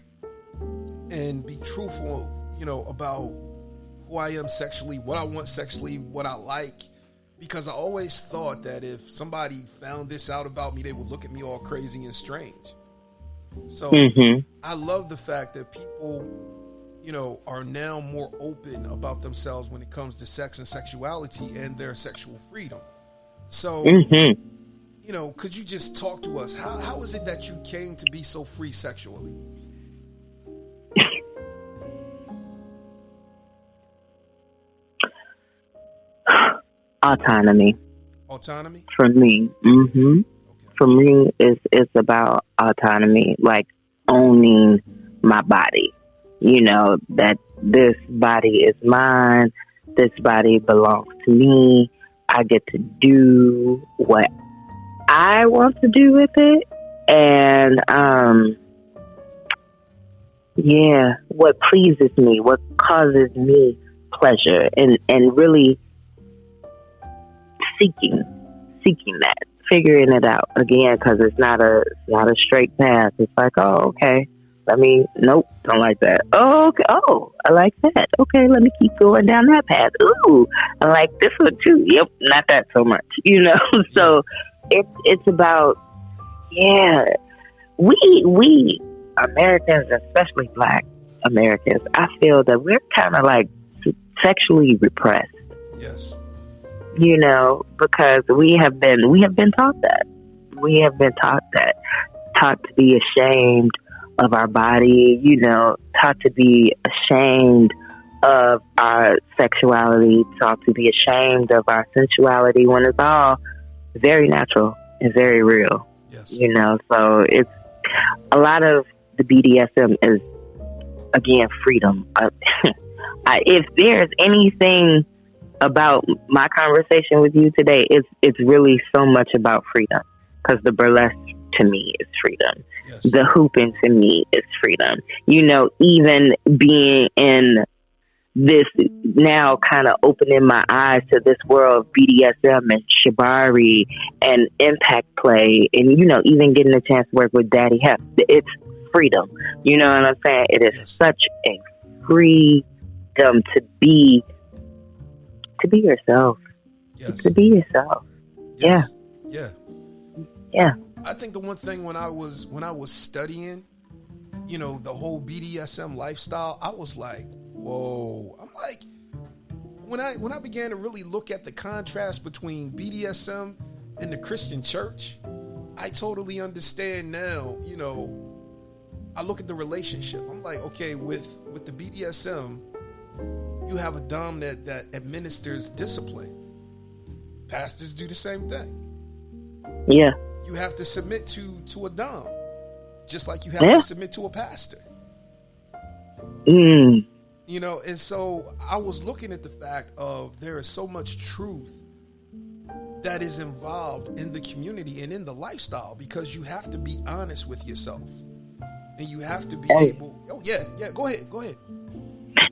and be truthful, about who I am sexually, what I want sexually, what I like. Because I always thought that if somebody found this out about me, they would look at me all crazy and strange. So I love the fact that people, are now more open about themselves when it comes to sex and sexuality and their sexual freedom. So, could you just talk to us? How is it that you came to be so free sexually? Autonomy. For me. Okay. For me, it's about autonomy, like owning my body. That this body is mine. This body belongs to me. I get to do what I want to do with it. And, what pleases me, what causes me pleasure, and really seeking that, figuring it out again, because it's not a straight path. It's like, oh, okay, Nope, don't like that. Oh, okay. Oh, I like that. Okay, let me keep going down that path. Ooh, I like this one too. Yep, not that so much. So it's about, yeah, we Americans, especially Black Americans, I feel that we're kind of like sexually repressed. Yes. Because we have been taught that. We have been taught to be ashamed of our body, taught to be ashamed of our sexuality, taught to be ashamed of our sensuality, when it's all very natural and very real. Yes. So it's a lot of the BDSM is, again, freedom. If there's anything about my conversation with you today, it's really so much about freedom, because the burlesque to me is freedom. Yes. The hooping to me is freedom. Even being in this now, kind of opening my eyes to this world of BDSM and shibari and impact play, and even getting a chance to work with Daddy Hef, it's freedom. You know what I'm saying? It is such a freedom to be yourself. Yes. To be yourself. Yes. Yeah. I think the one thing when I was studying, the whole BDSM lifestyle, I was like, whoa. I'm like, when I began to really look at the contrast between BDSM and the Christian church, I totally understand now. I look at the relationship. I'm like, okay, with the BDSM, you have a dom that administers discipline. Pastors do the same thing. Yeah. You have to submit to a dom, just like you have to submit to a pastor. And so I was looking at the fact of there is so much truth that is involved in the community and in the lifestyle, because you have to be honest with yourself, and you have to be able. Oh yeah, go ahead.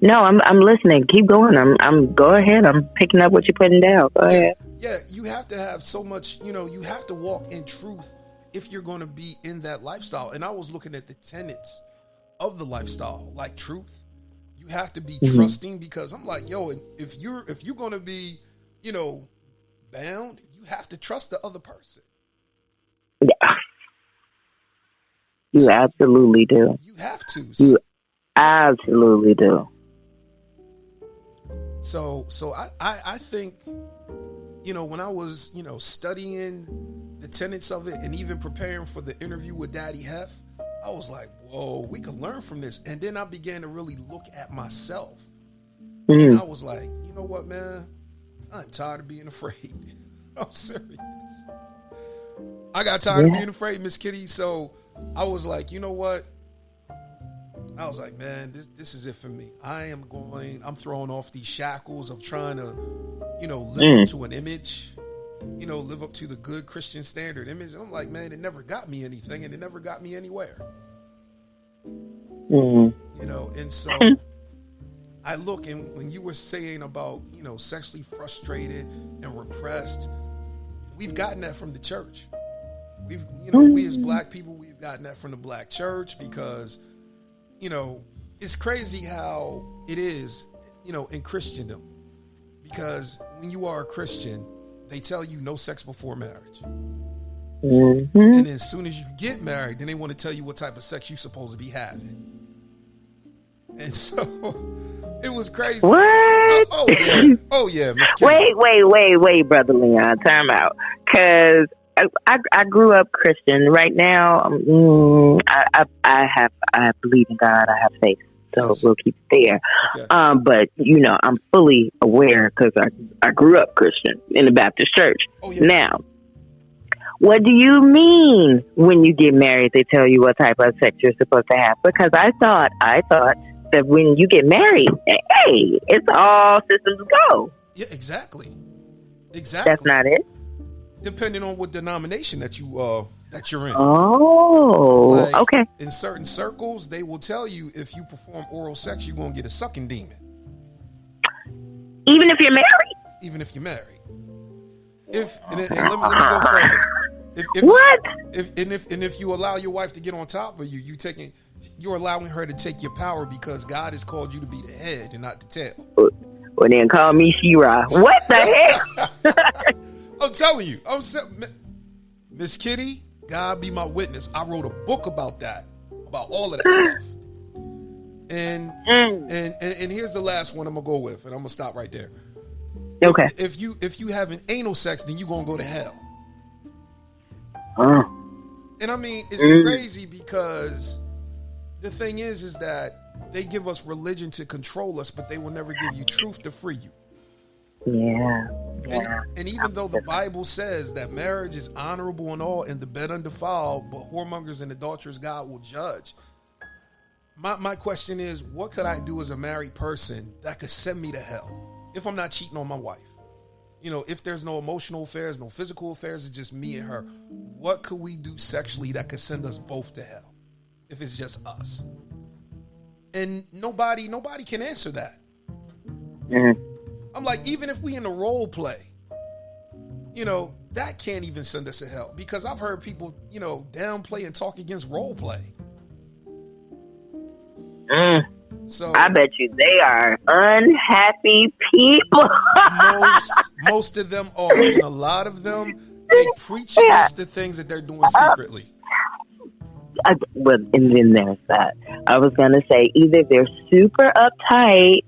No, I'm listening. Keep going. I'm go ahead. I'm picking up what you're putting down. Go ahead. Yeah, you have to have so much, you have to walk in truth if you're going to be in that lifestyle. And I was looking at the tenets of the lifestyle, like truth. You have to be trusting, because I'm like, if you're going to be, bound, you have to trust the other person. Yeah. You absolutely do. You have to. You absolutely do. So I think, when I was, studying the tenets of it and even preparing for the interview with Daddy Hef, I was like, whoa, we could learn from this. And then I began to really look at myself. And I was like, you know what, man? I'm tired of being afraid. I'm serious. I got tired of being afraid, Miss Kitti. So I was like, you know what? I was like, man, this is it for me. I'm throwing off these shackles of trying to, live up to an image, live up to the good Christian standard image. And I'm like, man, it never got me anything, and it never got me anywhere. And so I look, and when you were saying about, sexually frustrated and repressed, we've gotten that from the church. We as Black people, we've gotten that from the Black church, because it's crazy how it is, in Christendom, because when you are a Christian, they tell you no sex before marriage. And then as soon as you get married, then they want to tell you what type of sex you're supposed to be having. And so it was crazy. What? Oh yeah, Miss Kitti. Wait, Brother Leon, time out. Because I grew up Christian. Right now, I believe in God. I have faith, so we'll keep it there. Okay. But I'm fully aware, because I grew up Christian in the Baptist church. Oh, yeah. Now, what do you mean when you get married? They tell you what type of sex you're supposed to have? Because I thought that when you get married, hey, it's all systems go. Yeah, exactly. That's not it. Depending on what denomination that you're in. Oh, okay. In certain circles, they will tell you if you perform oral sex, you're going to get a sucking demon. Even if you're married? Even if you're married. And let me go further. What? If you allow your wife to get on top of you, you're allowing her to take your power because God has called you to be the head and not the tail. Well, then call me She-Ra. What the hell? I'm telling you. Miss Kitti, God be my witness. I wrote a book about that, about all of that stuff. And here's the last one I'm gonna go with, and I'm gonna stop right there. Okay. If you having anal sex, then you gonna go to hell. And I mean, it's crazy because the thing is that they give us religion to control us, but they will never give you truth to free you. Yeah. And even though the Bible says that marriage is honorable and all, and the bed undefiled, but whoremongers and adulterers God will judge. My question is, what could I do as a married person that could send me to hell if I'm not cheating on my wife? You know, if there's no emotional affairs, no physical affairs, it's just me and her. What could we do sexually that could send us both to hell if it's just us? And nobody can answer that. I'm like, even if we in a role play, you know, that can't even send us to hell, because I've heard people, you know, downplay and talk against role play. So I bet you they are unhappy people. most of them are, and a lot of them, they preach against the things that they're doing secretly. Well, and then there's that. I was gonna say either they're super uptight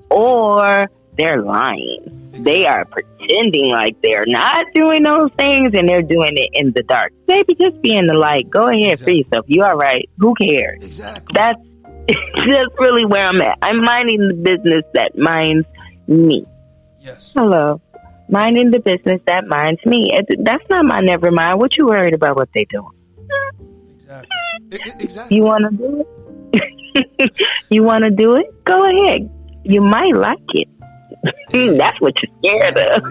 or they're lying. Exactly. They are pretending like they're not doing those things, and they're doing it in the dark. Baby, just be in the light. Go ahead, free yourself. You all right? Who cares? Exactly. That's really where I'm at. I'm minding the business that minds me. Yes. Hello. Minding the business that minds me. That's not my never mind. What you worried about what they doing? Exactly. You want to do it? You want to do it? Go ahead. You might like it. That's what you're scared of.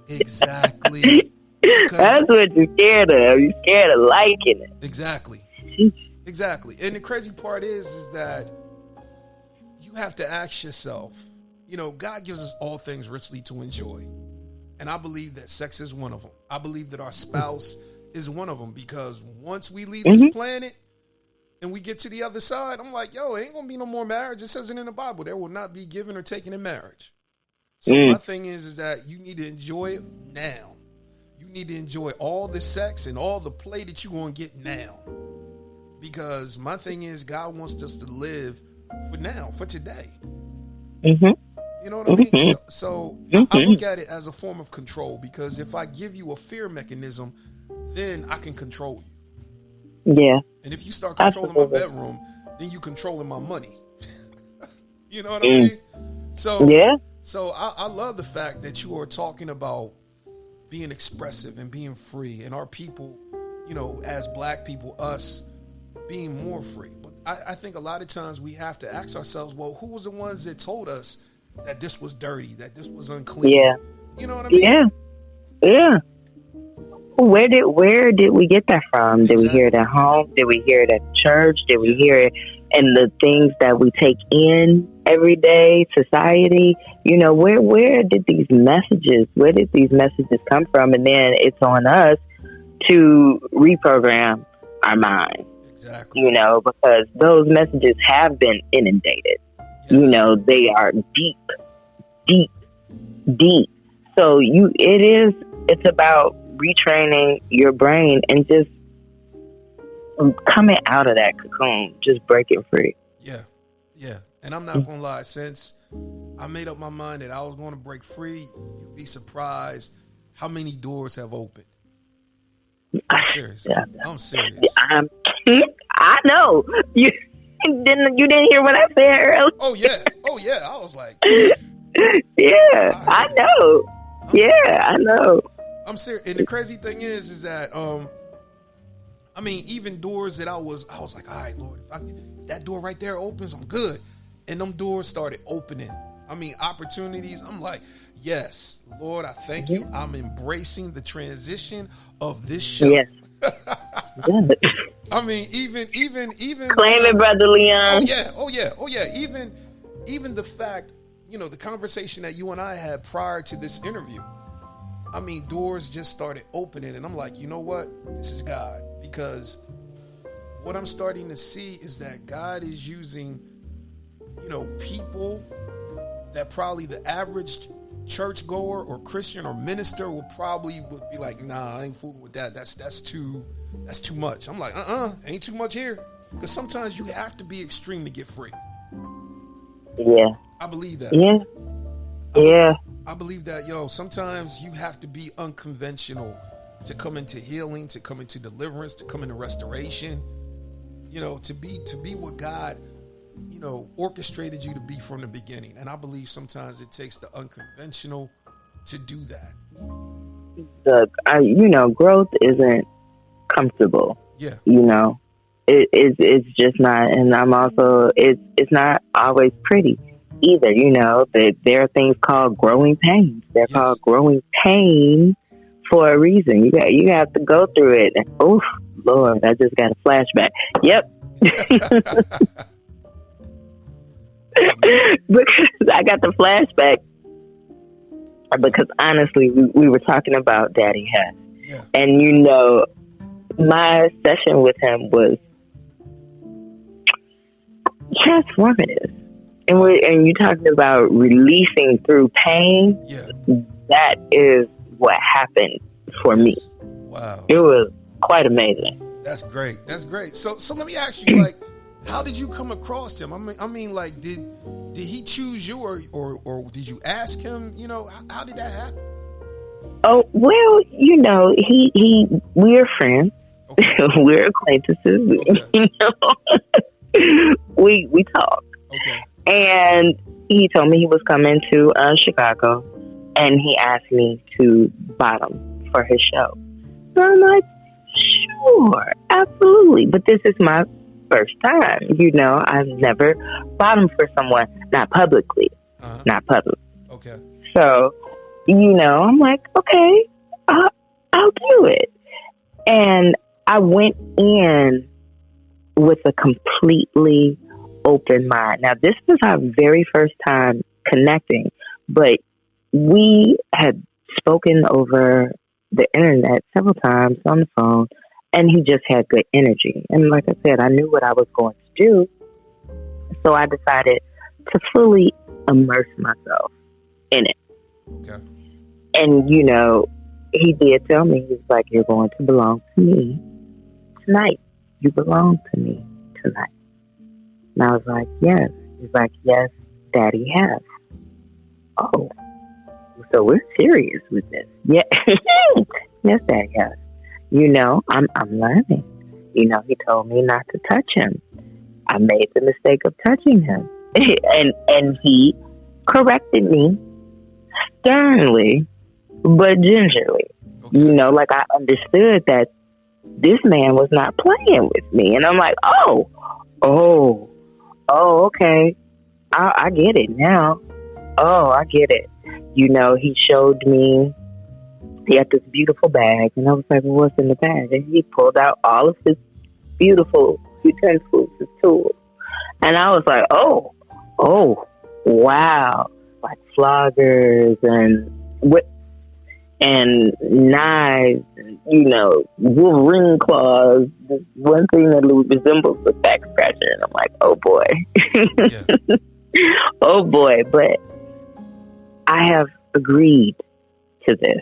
Exactly. That's what you're scared of. You're scared of liking it. Exactly. Exactly. And the crazy part is that you have to ask yourself, you know, God gives us all things richly to enjoy. And I believe that sex is one of them. I believe that our spouse is one of them, because once we leave this planet and we get to the other side, I'm like, yo, it ain't going to be no more marriage. It says it in the Bible. There will not be given or taken in marriage. So my thing is that you need to enjoy it now. You need to enjoy all the sex and all the play that you're going to get now. Because my thing is, God wants us to live for now, for today. You know what I mean? So I look at it as a form of control, because if I give you a fear mechanism, then I can control you. Yeah. And if you start controlling my bedroom, then you controlling my money. You know what I mean? So yeah. So I love the fact that you are talking about being expressive and being free, and our people, you know, as black people, us being more free. But I think a lot of times we have to ask ourselves, well, who was the ones that told us that this was dirty, that this was unclean? Yeah. You know what I mean? Yeah. Yeah. Where did we get that from? Did we hear it at home? Did we hear it at church? Did we hear it in the things that we take in everyday society? You know, where did these messages come from? And then it's on us to reprogram our minds. Exactly. You know, because those messages have been inundated. Yes. You know, they are deep. So it's about retraining your brain and just coming out of that cocoon, just breaking free. Yeah. And I'm not gonna lie, since I made up my mind that I was going to break free, you'd be surprised how many doors have opened. I'm serious. I'm serious. I know. You didn't hear what I said earlier. Oh yeah. I was like, yeah, I know. Yeah, I know. I'm serious. And the crazy thing is that I mean, even doors that I was like, all right, Lord, if that door right there opens, I'm good. And them doors started opening. I mean, opportunities. I'm like, yes, Lord, I thank you. I'm embracing the transition of this show. Yes. I mean, even claim it, Brother Leon. Oh yeah. Even the fact, you know, the conversation that you and I had prior to this interview. I mean, doors just started opening, and I'm like, you know what? This is God, because what I'm starting to see is that God is using, people that probably the average churchgoer or Christian or minister would be like, nah, I ain't fooling with that. That's too much. I'm like, ain't too much here. Because sometimes you have to be extreme to get free. Yeah. I believe that. Yeah. Yeah. I believe that, sometimes you have to be unconventional to come into healing, to come into deliverance, to come into restoration, to be what God, orchestrated you to be from the beginning. And I believe sometimes it takes the unconventional to do that. Growth isn't comfortable. Yeah. It's just not. And I'm also, it's not always pretty either. There are things called growing pains. They're called growing pain for a reason. You have to go through it. Oh, Lord, I just got a flashback. Yep. Because I got the flashback because honestly, we were talking about Daddy Hess. Yeah. And my session with him was transformative. And you're talking about releasing through pain. Yeah. That is what happened for me. Wow. It was quite amazing. That's great. So let me ask you, how did you come across him? I mean, did he choose you or did you ask him? How did that happen? Oh, well, we're friends. Okay. We're acquaintances. Okay. We talk. Okay. And he told me he was coming to Chicago, and he asked me to bottom for his show. So I'm like, sure, absolutely. But this is my first time. I've never bottomed for someone, not publicly. Not public. Okay. So, I'm like, okay, I'll do it. And I went in with a completely open mind. Now, this was our very first time connecting, but we had spoken over the internet several times on the phone, and he just had good energy. And like I said, I knew what I was going to do, so I decided to fully immerse myself in it. Okay. And, he did tell me, he was like, you're going to belong to me tonight. You belong to me tonight. And I was like, yes. He's like, yes, Daddy has. Oh, so we're serious with this. Yeah. Yes, Daddy has. I'm learning. He told me not to touch him. I made the mistake of touching him. and he corrected me sternly, but gingerly. Okay. I understood that this man was not playing with me. And I'm like, oh, okay. I get it now. Oh, I get it. He showed me, he had this beautiful bag, and I was like, well, what's in the bag? And he pulled out all of his beautiful utensils, his tools. And I was like, oh, wow. Like floggers and whips and knives, and, Wolverine claws. This one thing that resembles the back scratcher. And I'm like, oh boy. Yeah. Oh boy. But I have agreed to this.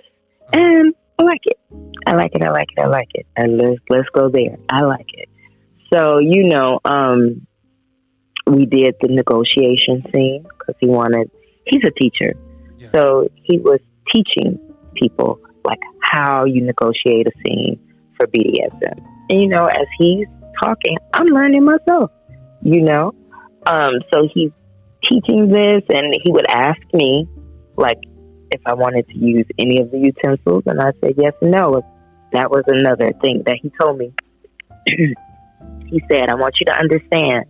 And I like it. And let's go there. I like it. So, we did the negotiation scene because he's a teacher. Yeah. So he was teaching people how you negotiate a scene for BDSM. And, as he's talking, I'm learning myself, So he's teaching this, and he would ask me, if I wanted to use any of the utensils, and I said yes and no. That was another thing that he told me. He said, I want you to understand,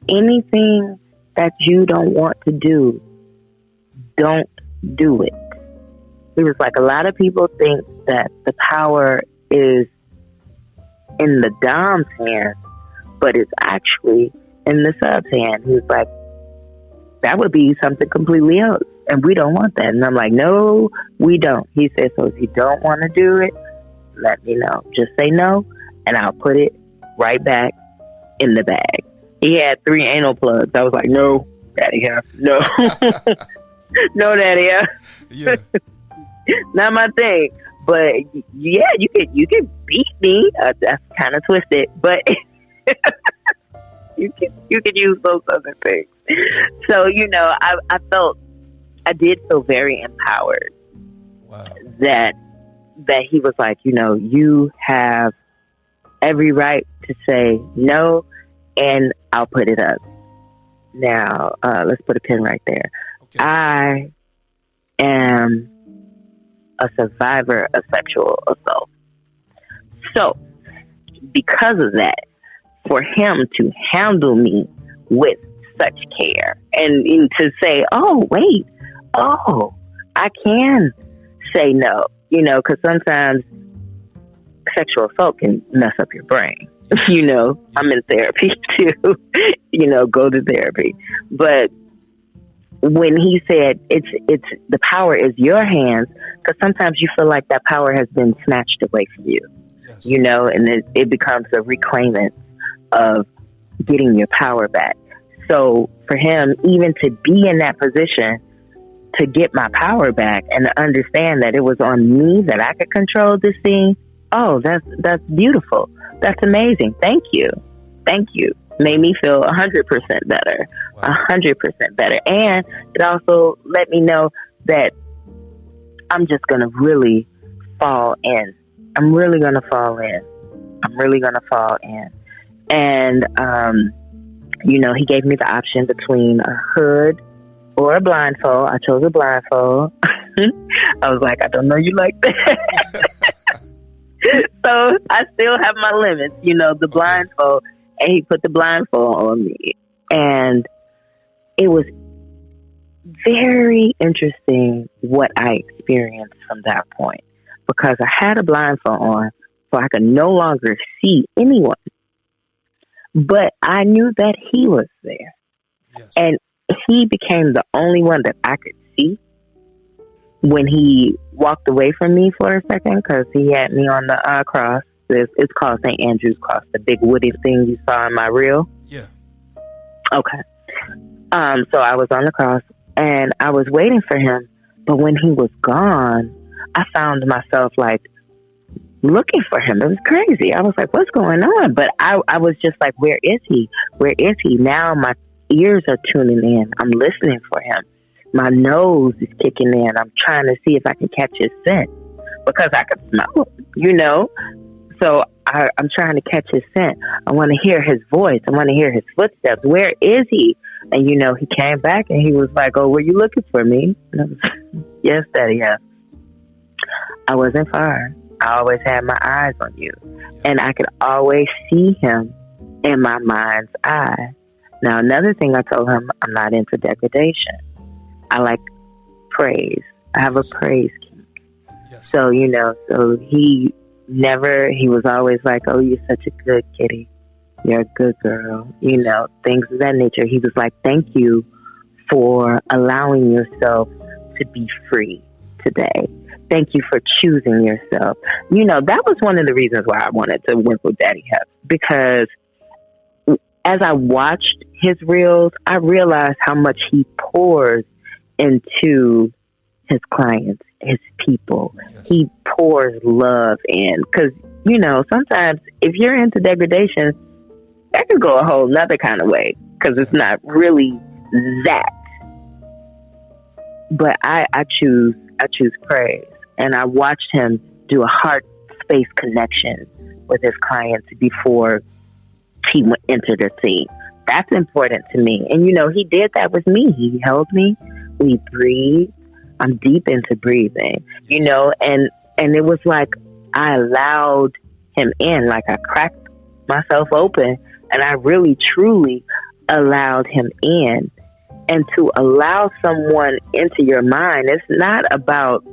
anything that you don't want to do, don't do it. He was like, a lot of people think that the power is in the dom's hand, but it's actually in the sub's hand. He was like, that would be something completely else, and we don't want that. And I'm like, no, we don't. He said, so if you don't want to do it, let me know. Just say no, and I'll put it right back in the bag. He had 3 anal plugs. I was like, no, Daddy F. No. No, Daddy F. Yeah. Not my thing. But yeah, you could beat me. That's kind of twisted, but you could use those other things. So, you know, I did feel very empowered. Wow. That he was like, you know, you have every right to say no, and I'll put it up. Now, let's put a pin right there. Okay. I am a survivor of sexual assault. So, because of that, for him to handle me with such care and to say, oh, wait, I can say no, you know, because sometimes sexual assault can mess up your brain. You know, I'm in therapy too, you know, go to therapy. But when he said it's the power is your hands, because sometimes you feel like that power has been snatched away from you, Yes. you know, and it becomes a reclaiming of getting your power back. So for him, even to be in that position to get my power back and to understand that it was on me, that I could control this thing, oh, that's beautiful. That's amazing. Thank you. Made me feel 100% better. Wow. 100% better. And it also let me know that I'm just going to really fall in. I'm really going to fall in. And, you know, he gave me the option between a hood or a blindfold. I chose a blindfold. I was like, I don't know you like that. So I still have my limits, you know, the blindfold. And he put the blindfold on me. And it was very interesting what I experienced from that point. Because I had a blindfold on, so I could no longer see anyone. But I knew that he was there. Yes. And he became the only one that I could see when he walked away from me for a second, because he had me on the cross. It's called St. Andrew's Cross, the big woody thing you saw in my reel. Yeah. Okay. So I was on the cross, and I was waiting for him. But when he was gone, I found myself, like, looking for him. It was crazy. I was like, what's going on? But I was just like, where is he? Now my ears are tuning in. I'm listening for him. My nose is kicking in. I'm trying to see if I can catch his scent, because I could smell him, you know? So I'm trying to catch his scent. I want to hear his voice. I want to hear his footsteps. Where is he? And, you know, he came back and he was like, oh, were you looking for me? And I was like, yes, Daddy, yeah. I wasn't far. I always had my eyes on you. And I could always see him in my mind's eye. Now, another thing I told him, I'm not into degradation. I like praise. I have a praise kink. Yes. So, you know, he was always like, oh, you're such a good kitty. You're a good girl. You know, things of that nature. He was like, thank you for allowing yourself to be free today. Thank you for choosing yourself. You know, that was one of the reasons why I wanted to work with Daddy Hep, because as I watched his reels, I realized how much he pours into his clients, his people. Yes. He pours love in, because, you know, sometimes if you're into degradation, that could go a whole nother kind of way, because it's not really that. But I choose praise, and I watched him do a heart space connection with his clients before he entered the scene. That's important to me. And, you know, he did that with me. He held me. We breathed. I'm deep into breathing, you know, and it was like I allowed him in, like I cracked myself open, and I really, truly allowed him in. And to allow someone into your mind, it's not about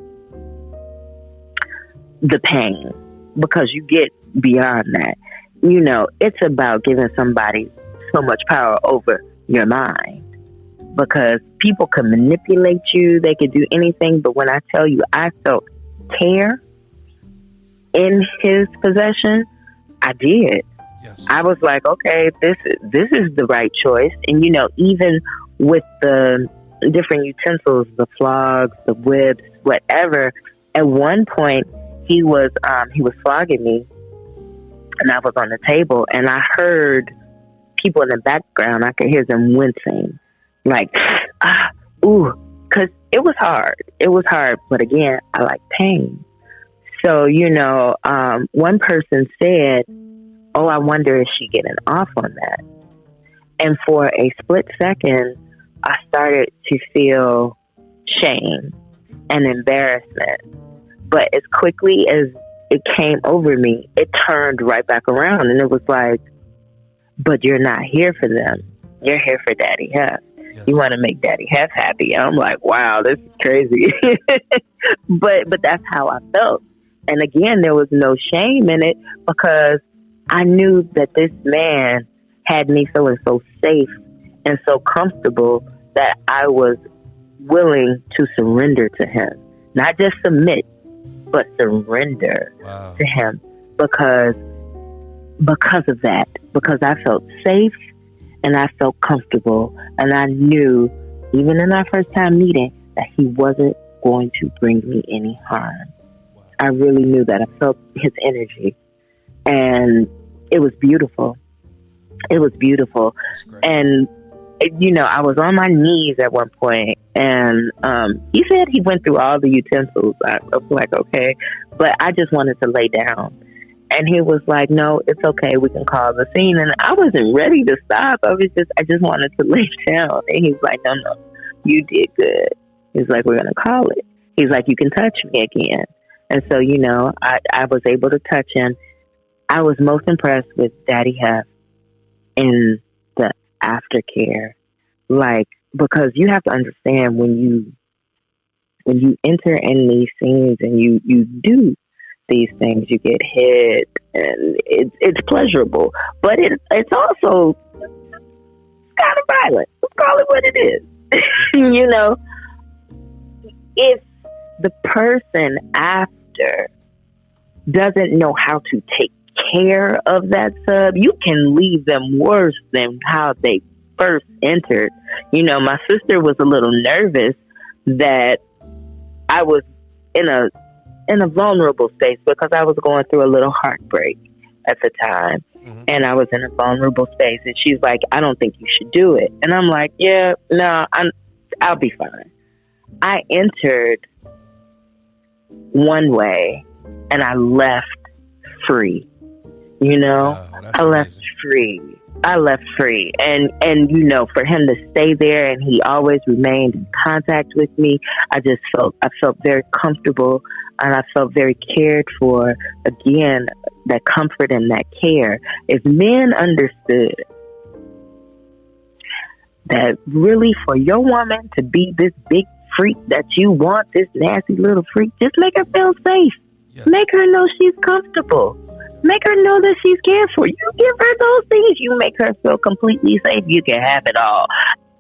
the pain, because you get beyond that. You know, it's about giving somebody so much power over your mind, because people can manipulate you. They could do anything. But when I tell you I felt care in his possession, I did. Yes. I was like, okay, this is the right choice. And even with the different utensils, the flogs, the whips, whatever, at one point he was flogging me, and I was on the table, and I heard people in the background. I could hear them wincing, like, ooh, because it was hard. It was hard, but again, I like pain. So, one person said, oh, I wonder if she getting off on that. And for a split second, I started to feel shame and embarrassment. But as quickly as it came over me, it turned right back around. And it was like, but you're not here for them. You're here for Daddy Hef. Yes. You want to make Daddy Hef happy. I'm like, wow, this is crazy. but that's how I felt. And again, there was no shame in it, because I knew that this man had me feeling so safe and so comfortable that I was willing to surrender to him. Not just submit, but surrender to him because of that. Because I felt safe and I felt comfortable. And I knew, even in our first time meeting, that he wasn't going to bring me any harm. I really knew that. I felt his energy. And it was beautiful. It was beautiful. And, I was on my knees at one point, and he said he went through all the utensils. I was like, okay. But I just wanted to lay down. And he was like, no, it's okay. We can call the scene. And I wasn't ready to stop. I just wanted to lay down. And he's like, no, you did good. He's like, we're going to call it. He's like, you can touch me again. And so, I was able to touch him. I was most impressed with Daddy Hef in the aftercare. Because you have to understand when you enter in these scenes and you do these things, you get hit, and it's pleasurable, but it's also kind of violent. Let's call it what it is. If the person after doesn't know how to take care of that sub, you can leave them worse than how they first entered. My sister was a little nervous that I was in a vulnerable space, because I was going through a little heartbreak at the time. Mm-hmm. And I was in a vulnerable space, and she's like, I don't think you should do it. And I'm like, yeah, no, I'll be fine. I entered one way and I left free. I left free. I left free. And for him to stay there, and he always remained in contact with me, I felt very comfortable, and I felt very cared for. Again, that comfort and that care. If men understood that really for your woman to be this big freak that you want, this nasty little freak, just make her feel safe. Yes. Make her know she's comfortable. Make her know that she's cared for. You give her those things, you make her feel completely safe. You can have it all.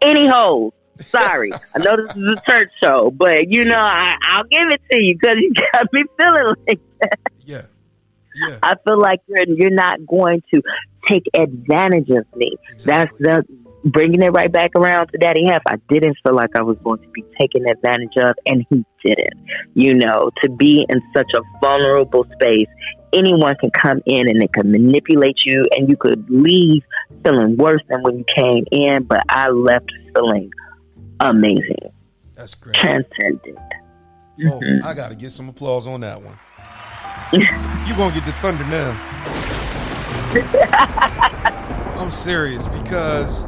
Any hoes. Sorry. I know this is a church show, but I'll give it to you because you got me feeling like that. Yeah. I feel like you're not going to take advantage of me. Exactly. That's bringing it right back around to Daddy Hef. I didn't feel like I was going to be taken advantage of, and he didn't. To be in such a vulnerable space, anyone can come in and they can manipulate you, and you could leave feeling worse than when you came in, but I left feeling amazing. That's great. Transcendent. Oh, I got to get some applause on that one. You're going to get the thunder now. I'm serious, because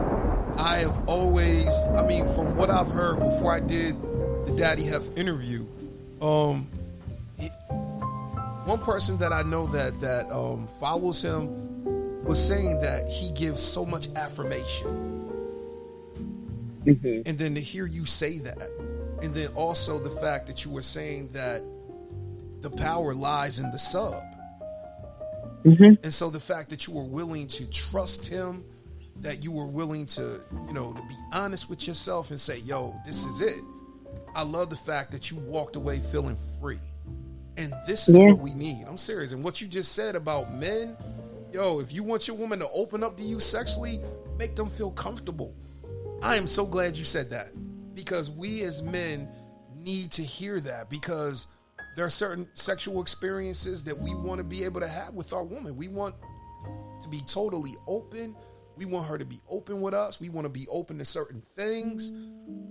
I have always, from what I've heard before I did the Daddy Hef interview, one person that I know that follows him was saying that he gives so much affirmation. Mm-hmm. And then to hear you say that, and then also the fact that you were saying that the power lies in the sub. Mm-hmm. And so the fact that you were willing to trust him, that you were willing to, to be honest with yourself and say, yo, this is it. I love the fact that you walked away feeling free. And this is what we need. I'm serious. And what you just said about men, Yo, if you want your woman to open up to you sexually, make them feel comfortable. I am so glad you said that, because we as men need to hear that, because there are certain sexual experiences that we want to be able to have with our woman. We want to be totally open. We want her to be open with us. We want to be open to certain things,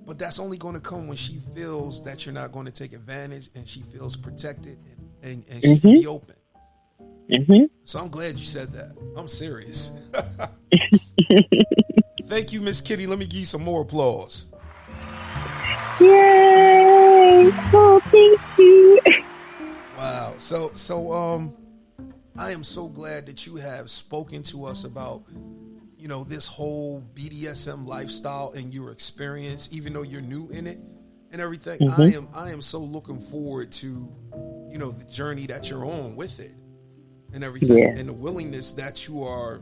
but that's only going to come when she feels that you're not going to take advantage, and she feels protected, and she can be open. So I'm glad you said that. I'm serious. Thank you, Miss Kitti. Let me give you some more applause. Yay! Oh, thank you. Wow. So I am so glad that you have spoken to us about, you know, this whole BDSM lifestyle and your experience, even though you're new in it and everything. I am so looking forward to, you know, the journey that you're on with it and everything, and the willingness that you are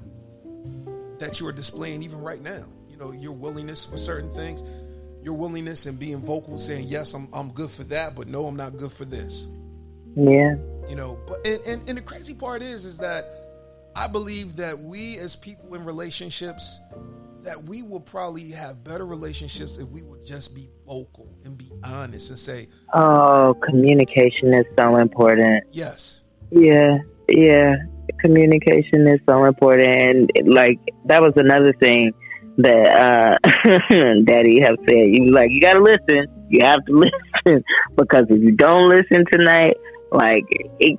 displaying even right now. You know, your willingness for certain things, your willingness and being vocal, saying, yes, I'm good for that, but no, I'm not good for this. Yeah. You know, but and the crazy part is that I believe that we as people in relationships, that we will probably have better relationships if we would just be vocal and be honest and say, oh, communication is so important. Yes. Yeah. Communication is so important. And like, that was another thing that Daddy have said. He was like, you gotta listen. You have to listen, because if you don't listen tonight, like,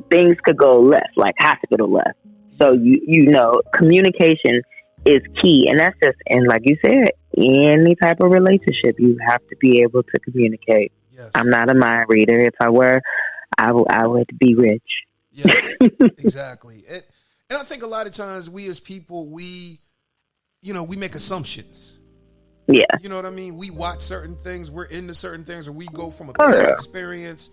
things could go left, like hospital left. So you know, communication is key, and that's just, and like you said, any type of relationship, you have to be able to communicate. Yes. I'm not a mind reader. If I were, I would be rich. Yes, exactly. And I think a lot of times we as people, we make assumptions. Yeah. You know what I mean? We watch certain things, we're into certain things, or we go from a past experience,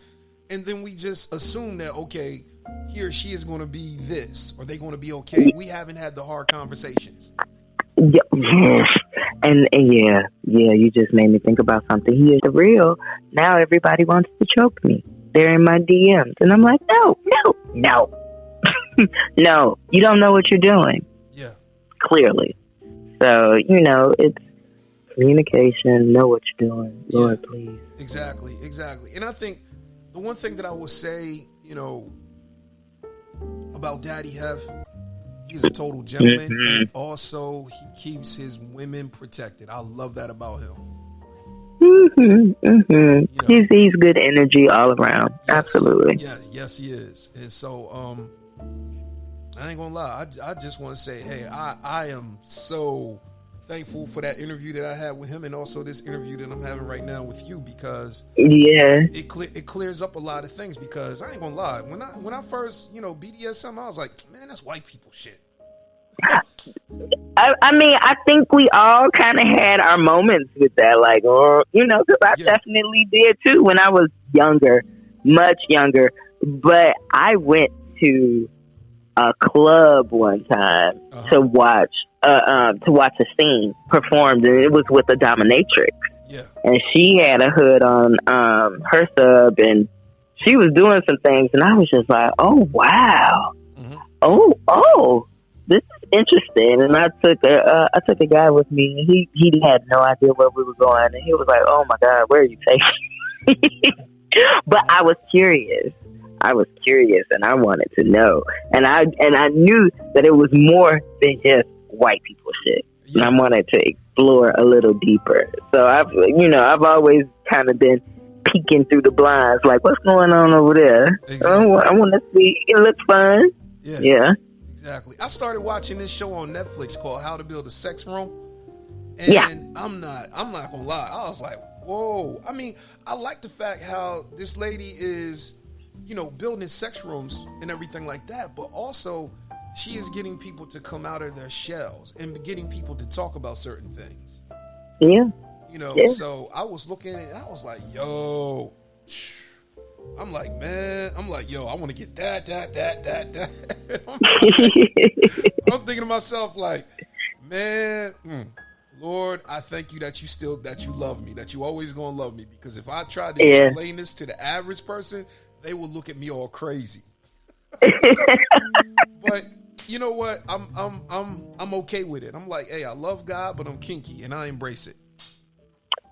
and then we just assume that, okay, he or she is going to be this, or they're going to be okay. We haven't had the hard conversations. Yes. And you just made me think about something. He is real. Now everybody wants to choke me. They're in my DMs. And I'm like, no. No, you don't know what you're doing. Yeah. Clearly. So, you know, it's communication, know what you're doing. Lord, please. Exactly. And I think the one thing that I will say, you know, about Daddy Hef, he's a total gentleman, and also he keeps his women protected. I love that about him. You know, He's good energy all around. Yes, absolutely. Yes, he is. And so, I ain't gonna lie. I just want to say, hey, I am so thankful for that interview that I had with him, and also this interview that I'm having right now with you, because it clears up a lot of things. Because I ain't gonna lie, when I first, you know, BDSM, I was like, man, that's white people shit. I mean, I think we all kind of had our moments with that, like, or, you know, because I definitely did too when I was younger, much younger. But I went to a club one time to watch a scene performed, and it was with a dominatrix. Yeah, and she had a hood on her sub, and she was doing some things, and I was just like, oh wow, oh. This is interesting. And I took a guy with me, and he had no idea where we were going, and he was like, oh my God, where are you taking me? But I was curious, and I wanted to know, and I knew that it was more than just white people shit, and I wanted to explore a little deeper. So I've always kind of been peeking through the blinds, like, what's going on over there? Exactly. I want to see. It looks fun. Yeah. Exactly. I started watching this show on Netflix called How to Build a Sex Room. And I'm not gonna lie. I was like, whoa. I mean, I like the fact how this lady is, you know, building sex rooms and everything like that, but also she is getting people to come out of their shells and getting people to talk about certain things. Yeah. You know, so I was looking and I was like, yo, I'm like, yo, I want to get that. I'm thinking to myself, like, man, Lord, I thank you that you love me, that you always gonna love me, because if I tried to explain this to the average person, they would look at me all crazy. But, you know what? I'm okay with it. I'm like, hey, I love God, but I'm kinky, and I embrace it.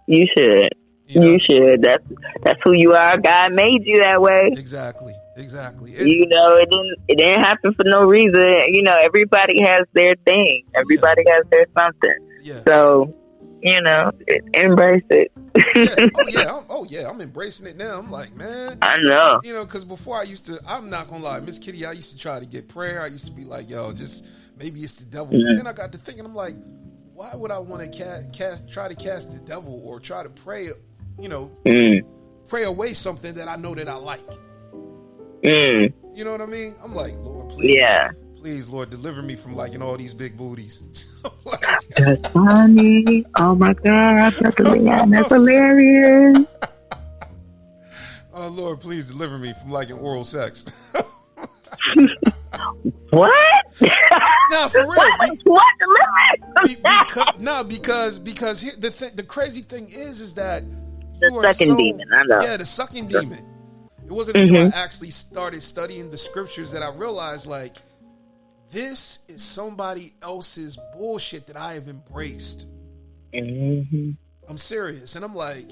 You should. You should. That's who you are. God made you that way. Exactly. It didn't happen for no reason. Everybody has their thing. Everybody has their something. Yeah. So, embrace it. I'm embracing it now. I'm like, man. I know. Because before I'm not going to lie, Miss Kitty, I used to try to get prayer. I used to be like, yo, just maybe it's the devil. Mm-hmm. But then I got to thinking, I'm like, why would I want to try to cast the devil or try to pray, pray away something that I know that I like? Mm. You know what I mean? I'm like, Lord, please. Yeah. Please, Lord, deliver me from liking all these big booties. That's funny. Oh my God, that's hilarious. Oh Lord, please deliver me from liking oral sex. What? No, for real. Because here, the crazy thing is that you the sucking demon. I know. Yeah, the sucking demon. It wasn't until I actually started studying the scriptures that I realized, like, this is somebody else's bullshit that I have embraced. Mm-hmm. I'm serious. And I'm like,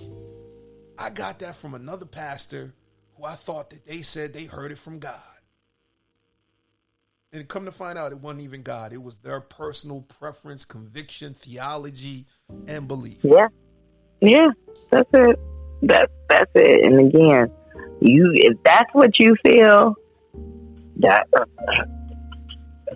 I got that from another pastor who I thought that they said they heard it from God. And come to find out, it wasn't even God. It was their personal preference, conviction, theology, and belief. Yeah. Yeah. That's it. That's it. And again, if that's what you feel, that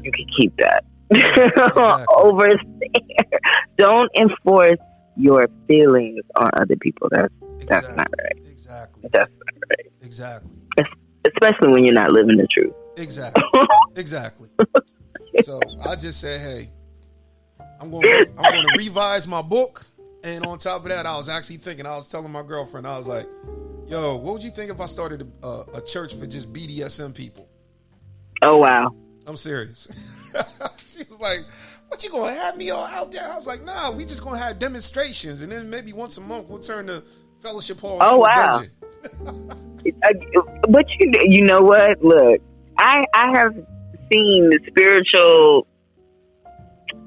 you can keep that. Exactly. Over there. Don't enforce your feelings on other people. That's not right. Exactly. That's not right. Exactly. Especially when you're not living the truth. Exactly. So I just said, hey, I'm going to revise my book. And on top of that, I was actually thinking, I was telling my girlfriend, I was like, yo, what would you think if I started a church for just BDSM people? Oh, wow. I'm serious. She was like, what, you going to have me all out there? I was like, nah, we just going to have demonstrations. And then maybe once a month, we'll turn the fellowship hall into a dungeon. But you know what? Look, I have seen spiritual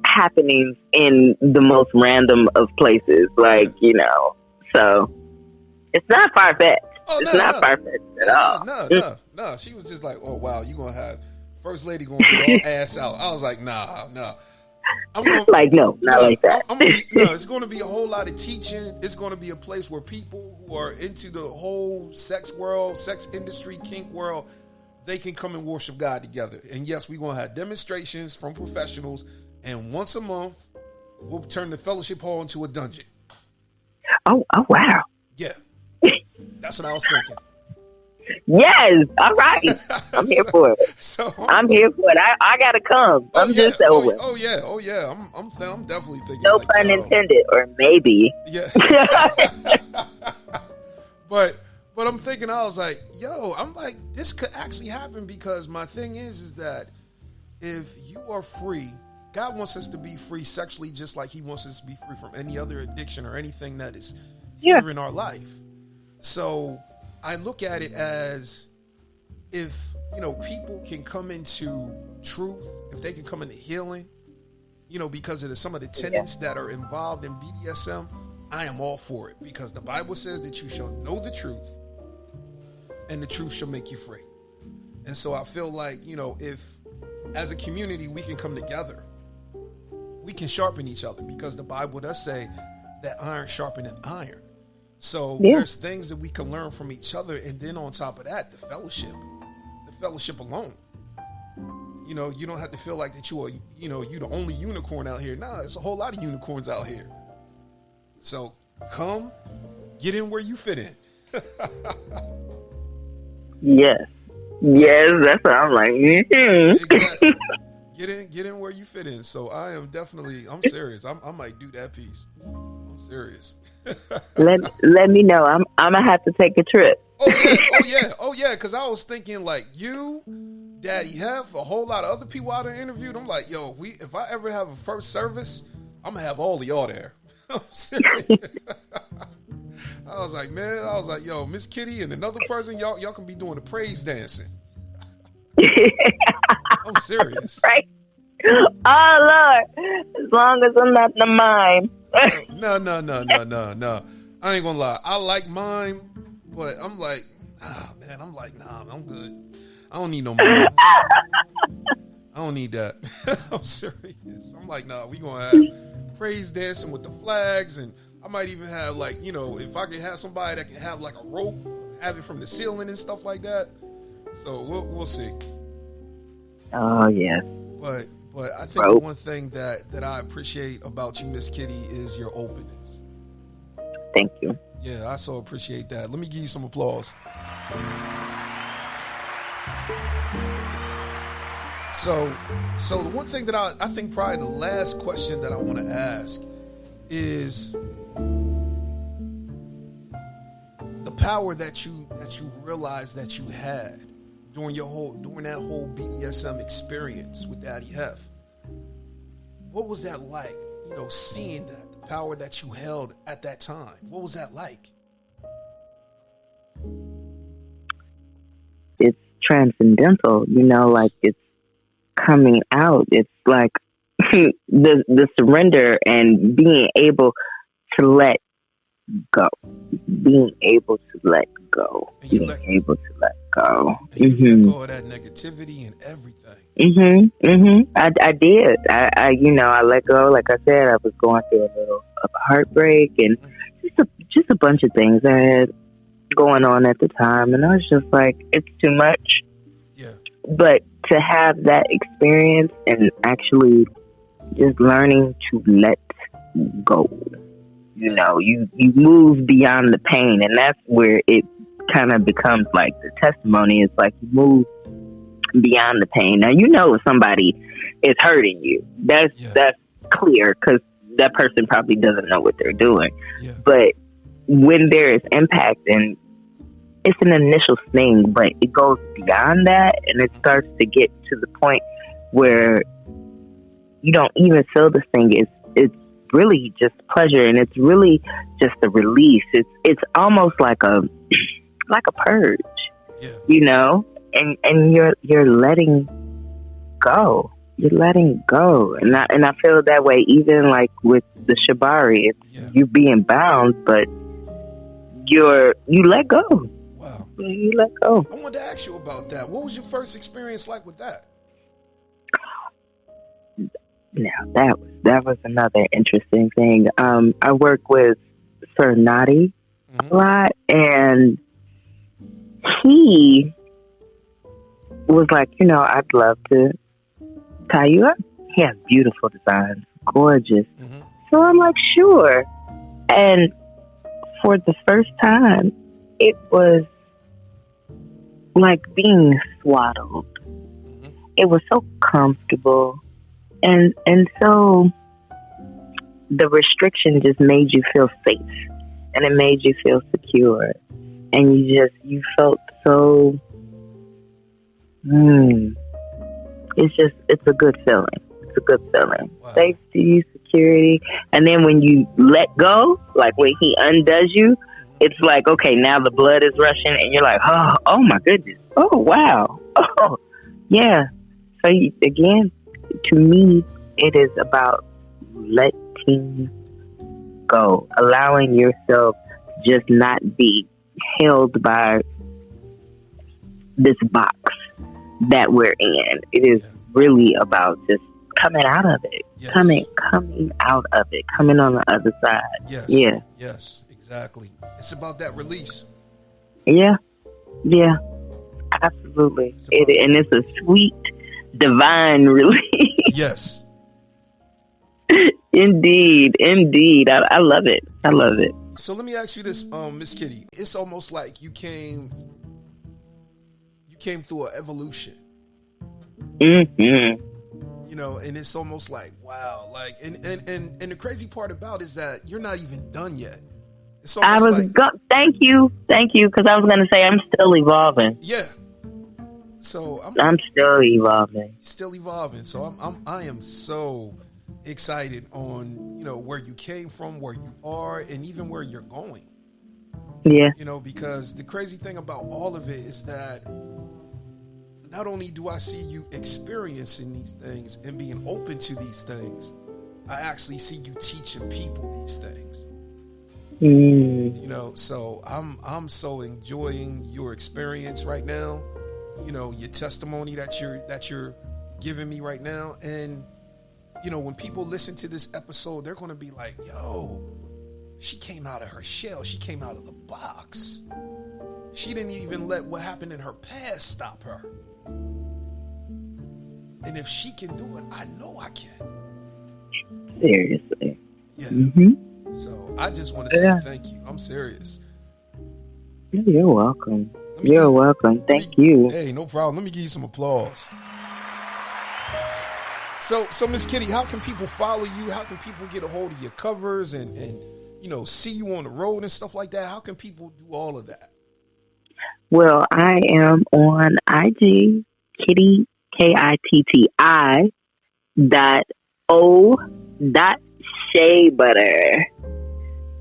happenings in the most random of places. Like, so it's not far-fetched. It's not far-fetched at all. No. She was just like, oh, wow, you going to have First Lady going to be all ass out. I was like, nah. No, not like that. It's going to be a whole lot of teaching. It's going to be a place where people who are into the whole sex world, sex industry, kink world, they can come and worship God together. And yes, we're going to have demonstrations from professionals. And once a month, we'll turn the fellowship hall into a dungeon. Oh, wow. Yeah. That's what I was thinking. Yes, all right. I'm here for it. I'm here for it. I gotta come. I'm just over. Oh yeah. I'm definitely thinking. No pun intended, or maybe. Yeah. But I'm thinking, I was like, yo, I'm like, this could actually happen, because my thing is that if you are free, God wants us to be free sexually, just like He wants us to be free from any other addiction or anything that is here in our life. So I look at it as, if, people can come into truth, if they can come into healing, because of some of the tenets that are involved in BDSM, I am all for it, because the Bible says that you shall know the truth and the truth shall make you free. And so I feel like, if as a community we can come together, we can sharpen each other, because the Bible does say that iron sharpeneth iron. So there's things that we can learn from each other. And then on top of that, the fellowship alone. You don't have to feel like that you are, you the only unicorn out here. Nah, it's a whole lot of unicorns out here. So come, get in where you fit in. Yes, that's what I'm like. Exactly. Get in where you fit in. So I'm serious. I might do that piece. I'm serious. let me know. I'm gonna have to take a trip. Oh yeah. Because I was thinking, like, you, Daddy Hef, a whole lot of other people out there interviewed. I'm like, yo, if I ever have a first service, I'm gonna have all of y'all there. I'm serious. I was like, yo, Miss Kitty and another person, y'all can be doing the praise dancing. I'm serious. Right? Oh Lord, as long as I'm not in the mime. No. I ain't gonna lie. I like mime, but I'm like, man, nah, I'm good. I don't need no mime. I don't need that. I'm serious. I'm like, nah, we gonna have praise dancing with the flags, and I might even have like, if I could have somebody that can have like a rope, have it from the ceiling and stuff like that. So we'll see. Oh yes. But I think the one thing that I appreciate about you, Miss Kitti, is your openness. Thank you. Yeah, I so appreciate that. Let me give you some applause. So the one thing that I think probably the last question that I want to ask is the power that you realized that you had during that whole BDSM experience with Daddy Hef. What was that like? Seeing that, the power that you held at that time. What was that like? It's transcendental, like it's coming out. It's like the surrender and being able to let go. Being able to let go. You let go of that negativity and everything. I did. I let go. Like I said, I was going through a little of a heartbreak and just a bunch of things I had going on at the time, and I was just like, it's too much. Yeah. But to have that experience and actually just learning to let go, you move beyond the pain, and that's where it kind of becomes like the testimony. It's like you move beyond the pain. Now if somebody is hurting you. That's clear, because that person probably doesn't know what they're doing. Yeah. But when there is impact, and it's an initial sting, but it goes beyond that, and it starts to get to the point where you don't even feel the sting. It's really just pleasure, and it's really just a release. It's almost like a purge, and you're letting go. You're letting go, and I feel that way even like with the shibari. You're being bound, but you let go. Wow. You let go. I wanted to ask you about that. What was your first experience like with that? Now that was another interesting thing. I work with Sir Nadi a lot, and he was like, I'd love to tie you up. He has beautiful designs, gorgeous. So I'm like, sure. And for the first time, it was like being swaddled. It was so comfortable, and so the restriction just made you feel safe, and it made you feel secure, and you felt so. It's a good feeling. It's a good feeling. Wow. Safety, security, and then when you let go, like when he undoes you, it's like, okay, now the blood is rushing, and you're like, oh my goodness, oh wow, oh yeah. So again, to me, it is about letting go, allowing yourself to just not be held by this box that we're in. It is really about just coming out of it, coming out of it, coming on the other side. Yes, exactly. It's about that release. Yeah, absolutely. And it's a sweet, divine release. Yes. Indeed. I love it. I love it. So let me ask you this, Miss Kitti. It's almost like you came through an evolution. And it's almost like, wow, like, and the crazy part about it is that you're not even done yet. It's almost thank you, because I was going to say I'm still evolving. Yeah. So I'm still evolving. So I am so excited on, where you came from, where you are, and even where you're going. Yeah. Because the crazy thing about all of it is that not only do I see you experiencing these things and being open to these things, I actually see you teaching people these things. You know, so I'm so enjoying your experience right now. You know, your testimony that you're giving me right now. And, you know, when people listen to this episode, they're going to be like, yo, she came out of her shell. She came out of the box. She didn't even let what happened in her past stop her. And if she can do it, I know I can. Seriously. Yeah. Mm-hmm. So I just want to say thank you. I'm serious. You're welcome. You're welcome. Thank you. Hey, no problem. Let me give you some applause. So Miss Kitti, how can people follow you? How can people get a hold of your covers and you know, see you on the road and stuff like that? How can people do all of that? Well, I am on IG, Kitti, KITTI .o.sheabutter.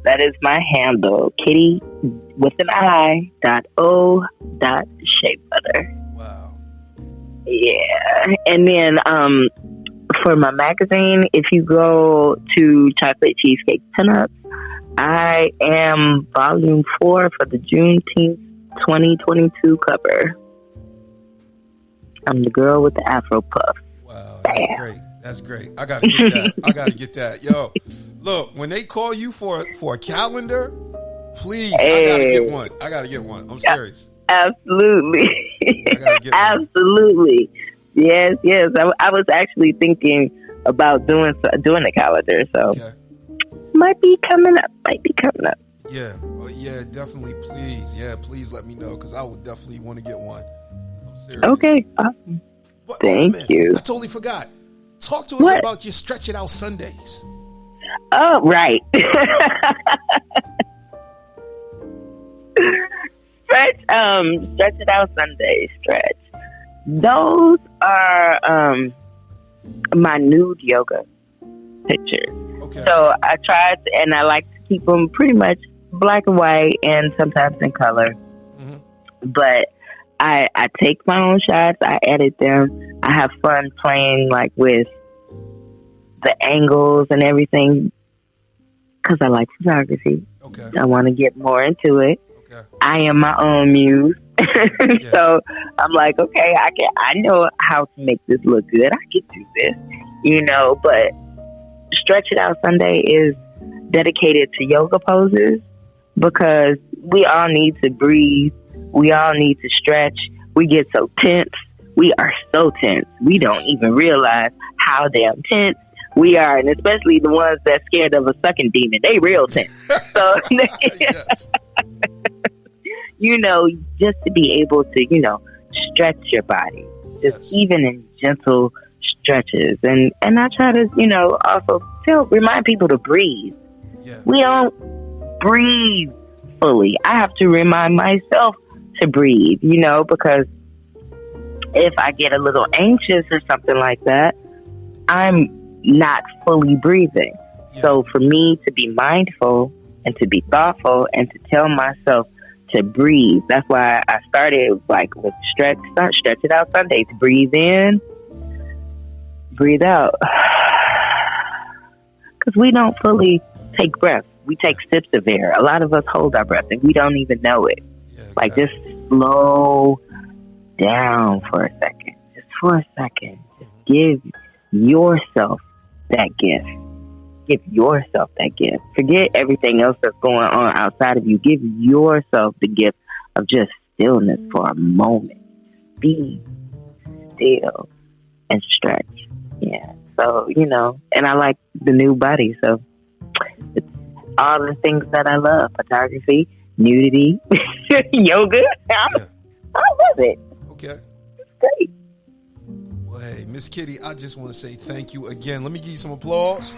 That is my handle, Kitti with an I .o.sheabutter. Wow. Yeah. And then for my magazine, if you go to Chocolate Cheesecake Pinups, I am volume 4 for the Juneteenth 2022 cover. I'm the girl with the Afro puff. Wow, that's great. That's great. I gotta get that. I gotta get that. Yo, look, when they call you for a calendar, please, I gotta get one. I gotta get one. I'm serious. Absolutely. I gotta get one. Absolutely. Yes. I was actually thinking about doing a calendar, so might be coming up. Yeah. Oh, yeah, definitely. Please. Yeah, please let me know, because I would definitely want to get one. I'm serious. Okay. Awesome. But, Thank you. I totally forgot. Talk to us about your Stretch It Out Sundays. Oh, right. Stretch It Out Sundays. Stretch. Those are my nude yoga pictures. Okay. So I tried, and I like to keep them pretty much black and white, and sometimes in color. Mm-hmm. But I take my own shots. I edit them. I have fun playing like with the angles and everything because I like photography. Okay. I want to get more into it. Okay. I am my own muse. So I'm like, okay, I know how to make this look good. I can do this, you know, but Stretch It Out Sunday is dedicated to yoga poses because we all need to breathe. We all need to stretch. We get so tense. We are so tense. We don't even realize how damn tense we are. And especially the ones that's scared of a sucking demon. They real tense. So, you know, just to be able to, you know, stretch your body. Just even in gentle stretches. And I try to, you know, also remind people to breathe. Yeah. We don't breathe fully. I have to remind myself to breathe, you know, because if I get a little anxious or something like that, I'm not fully breathing. Yeah. So for me to be mindful and to be thoughtful and to tell myself to breathe, that's why I started like with Stretch It Out Sundays. Breathe in, breathe out. Because we don't fully take breaths. We take sips of air. A lot of us hold our breath and we don't even know it. Yeah, exactly. Like just slow down for a second. Just for a second. Just give yourself that gift. Give yourself that gift. Forget everything else that's going on outside of you. Give yourself the gift of just stillness for a moment. Be still and stretch. Yeah. So, you know, and I like the new body. So it's all the things that I love. Photography, nudity, yoga. I love it. Okay. It's great. Well, hey, Miss Kitti, I just want to say thank you again. Let me give you some applause.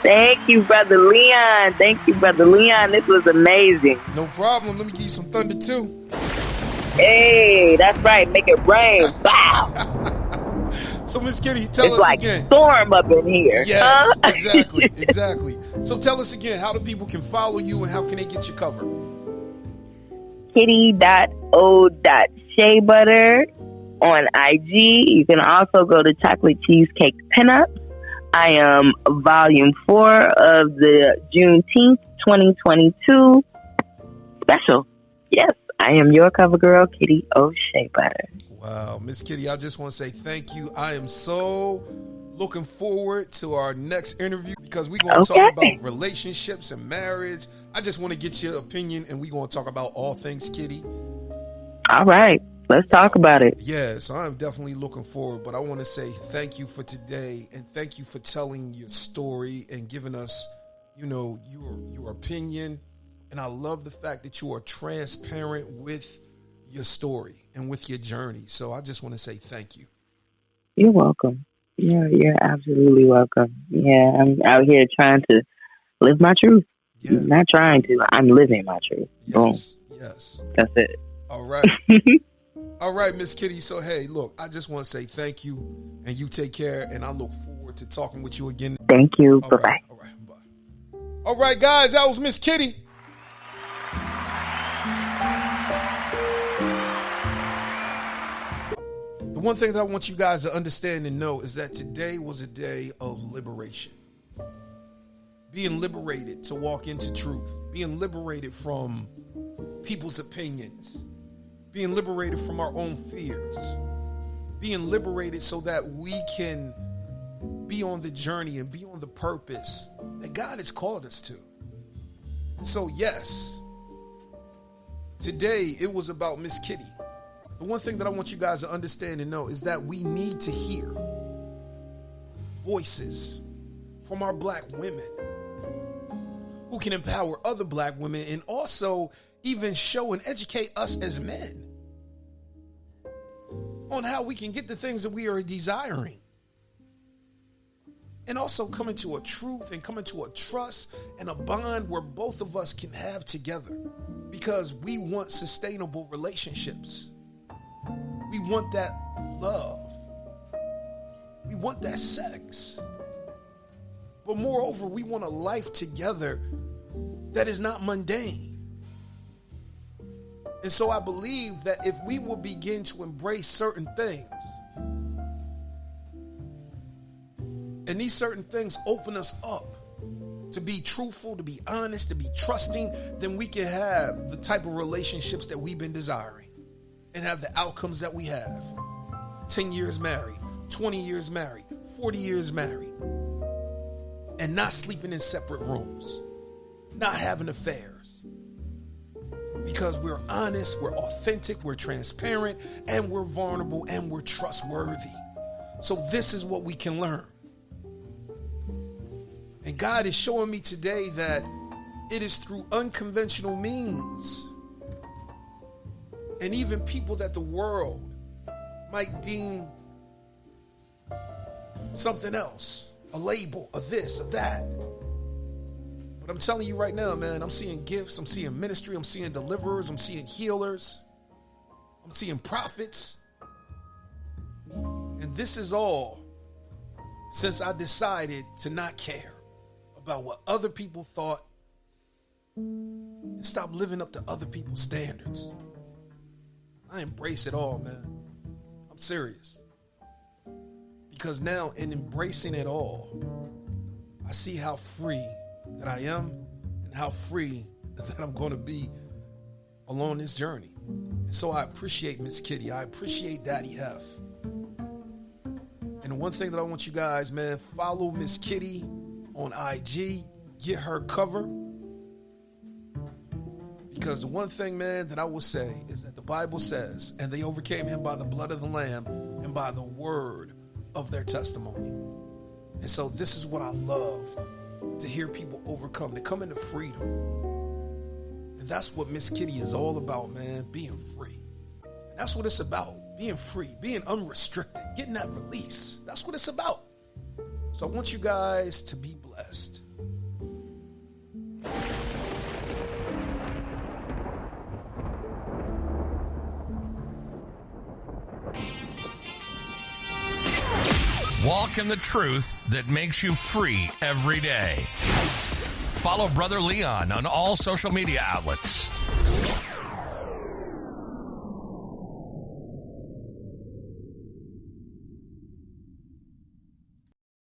Thank you, Brother Leon. This was amazing. No problem. Let me give you some thunder, too. Hey, that's right. Make it rain. Wow. So, Miss Kitti, tell us again. It's like storm up in here. Yes, exactly. So tell us again how the people can follow you and how can they get your cover? Kitti.o.sheabutter on IG. You can also go to Chocolate Cheesecake Pinups. I am volume 4 of the Juneteenth 2022 special. Yes, I am your cover girl, Kitti O Sheabutter. Wow, Miss Kitti, I just want to say thank you. I am so looking forward to our next interview because we're going to talk about relationships and marriage. I just want to get your opinion, and we're going to talk about all things Kitti. All right. Let's talk about it. Yeah, so I'm definitely looking forward, but I want to say thank you for today, and thank you for telling your story and giving us, your opinion. And I love the fact that you are transparent with your story and with your journey. So I just want to say thank you. You're welcome. You're absolutely welcome. Yeah, I'm out here trying to live my truth. Yeah. Not trying to. I'm living my truth. Yes. Yes. That's it. All right. All right, Miss Kitti. So, hey, look, I just want to say thank you, and you take care, and I look forward to talking with you again. Thank you. Bye-bye. All right. Bye. All right, guys, that was Miss Kitti. The one thing that I want you guys to understand and know is that today was a day of liberation. Being liberated to walk into truth. Being liberated from people's opinions. Being liberated from our own fears. Being liberated so that we can be on the journey and be on the purpose that God has called us to. So yes, today it was about Miss Kitti. The one thing that I want you guys to understand and know is that we need to hear voices from our black women who can empower other black women and also even show and educate us as men on how we can get the things that we are desiring. And also come into a truth and come into a trust and a bond where both of us can have together, because we want sustainable relationships. We want that love. We want that sex. But moreover, we want a life together that is not mundane. And so I believe that if we will begin to embrace certain things, and these certain things open us up to be truthful, to be honest, to be trusting, then we can have the type of relationships that we've been desiring and have the outcomes that we have. 10 years married, 20 years married, 40 years married, and not sleeping in separate rooms, not having affairs. Because we're honest, we're authentic, we're transparent, and we're vulnerable, and we're trustworthy. So this is what we can learn. And God is showing me today that it is through unconventional means, and even people that the world might deem something else, a label, a this, a that. But I'm telling you right now, man, I'm seeing gifts, I'm seeing ministry, I'm seeing deliverers, I'm seeing healers, I'm seeing prophets. And this is all since I decided to not care about what other people thought and stop living up to other people's standards. I embrace it all, man. I'm serious. Because now in embracing it all, I see how free that I am and how free that I'm going to be along this journey. And so I appreciate Miss Kitti. I appreciate Daddy F. And the one thing that I want you guys, man, follow Miss Kitti on IG. Get her cover. Because the one thing, man, that I will say is that the Bible says, and they overcame him by the blood of the Lamb and by the word of their testimony. And so this is what I love, to hear people overcome, to come into freedom. And that's what Miss Kitti is all about, man, being free. And that's what it's about, being free, being unrestricted, getting that release. That's what it's about. So I want you guys to be blessed. Walk in the truth that makes you free every day. Follow Brother Leon on all social media outlets.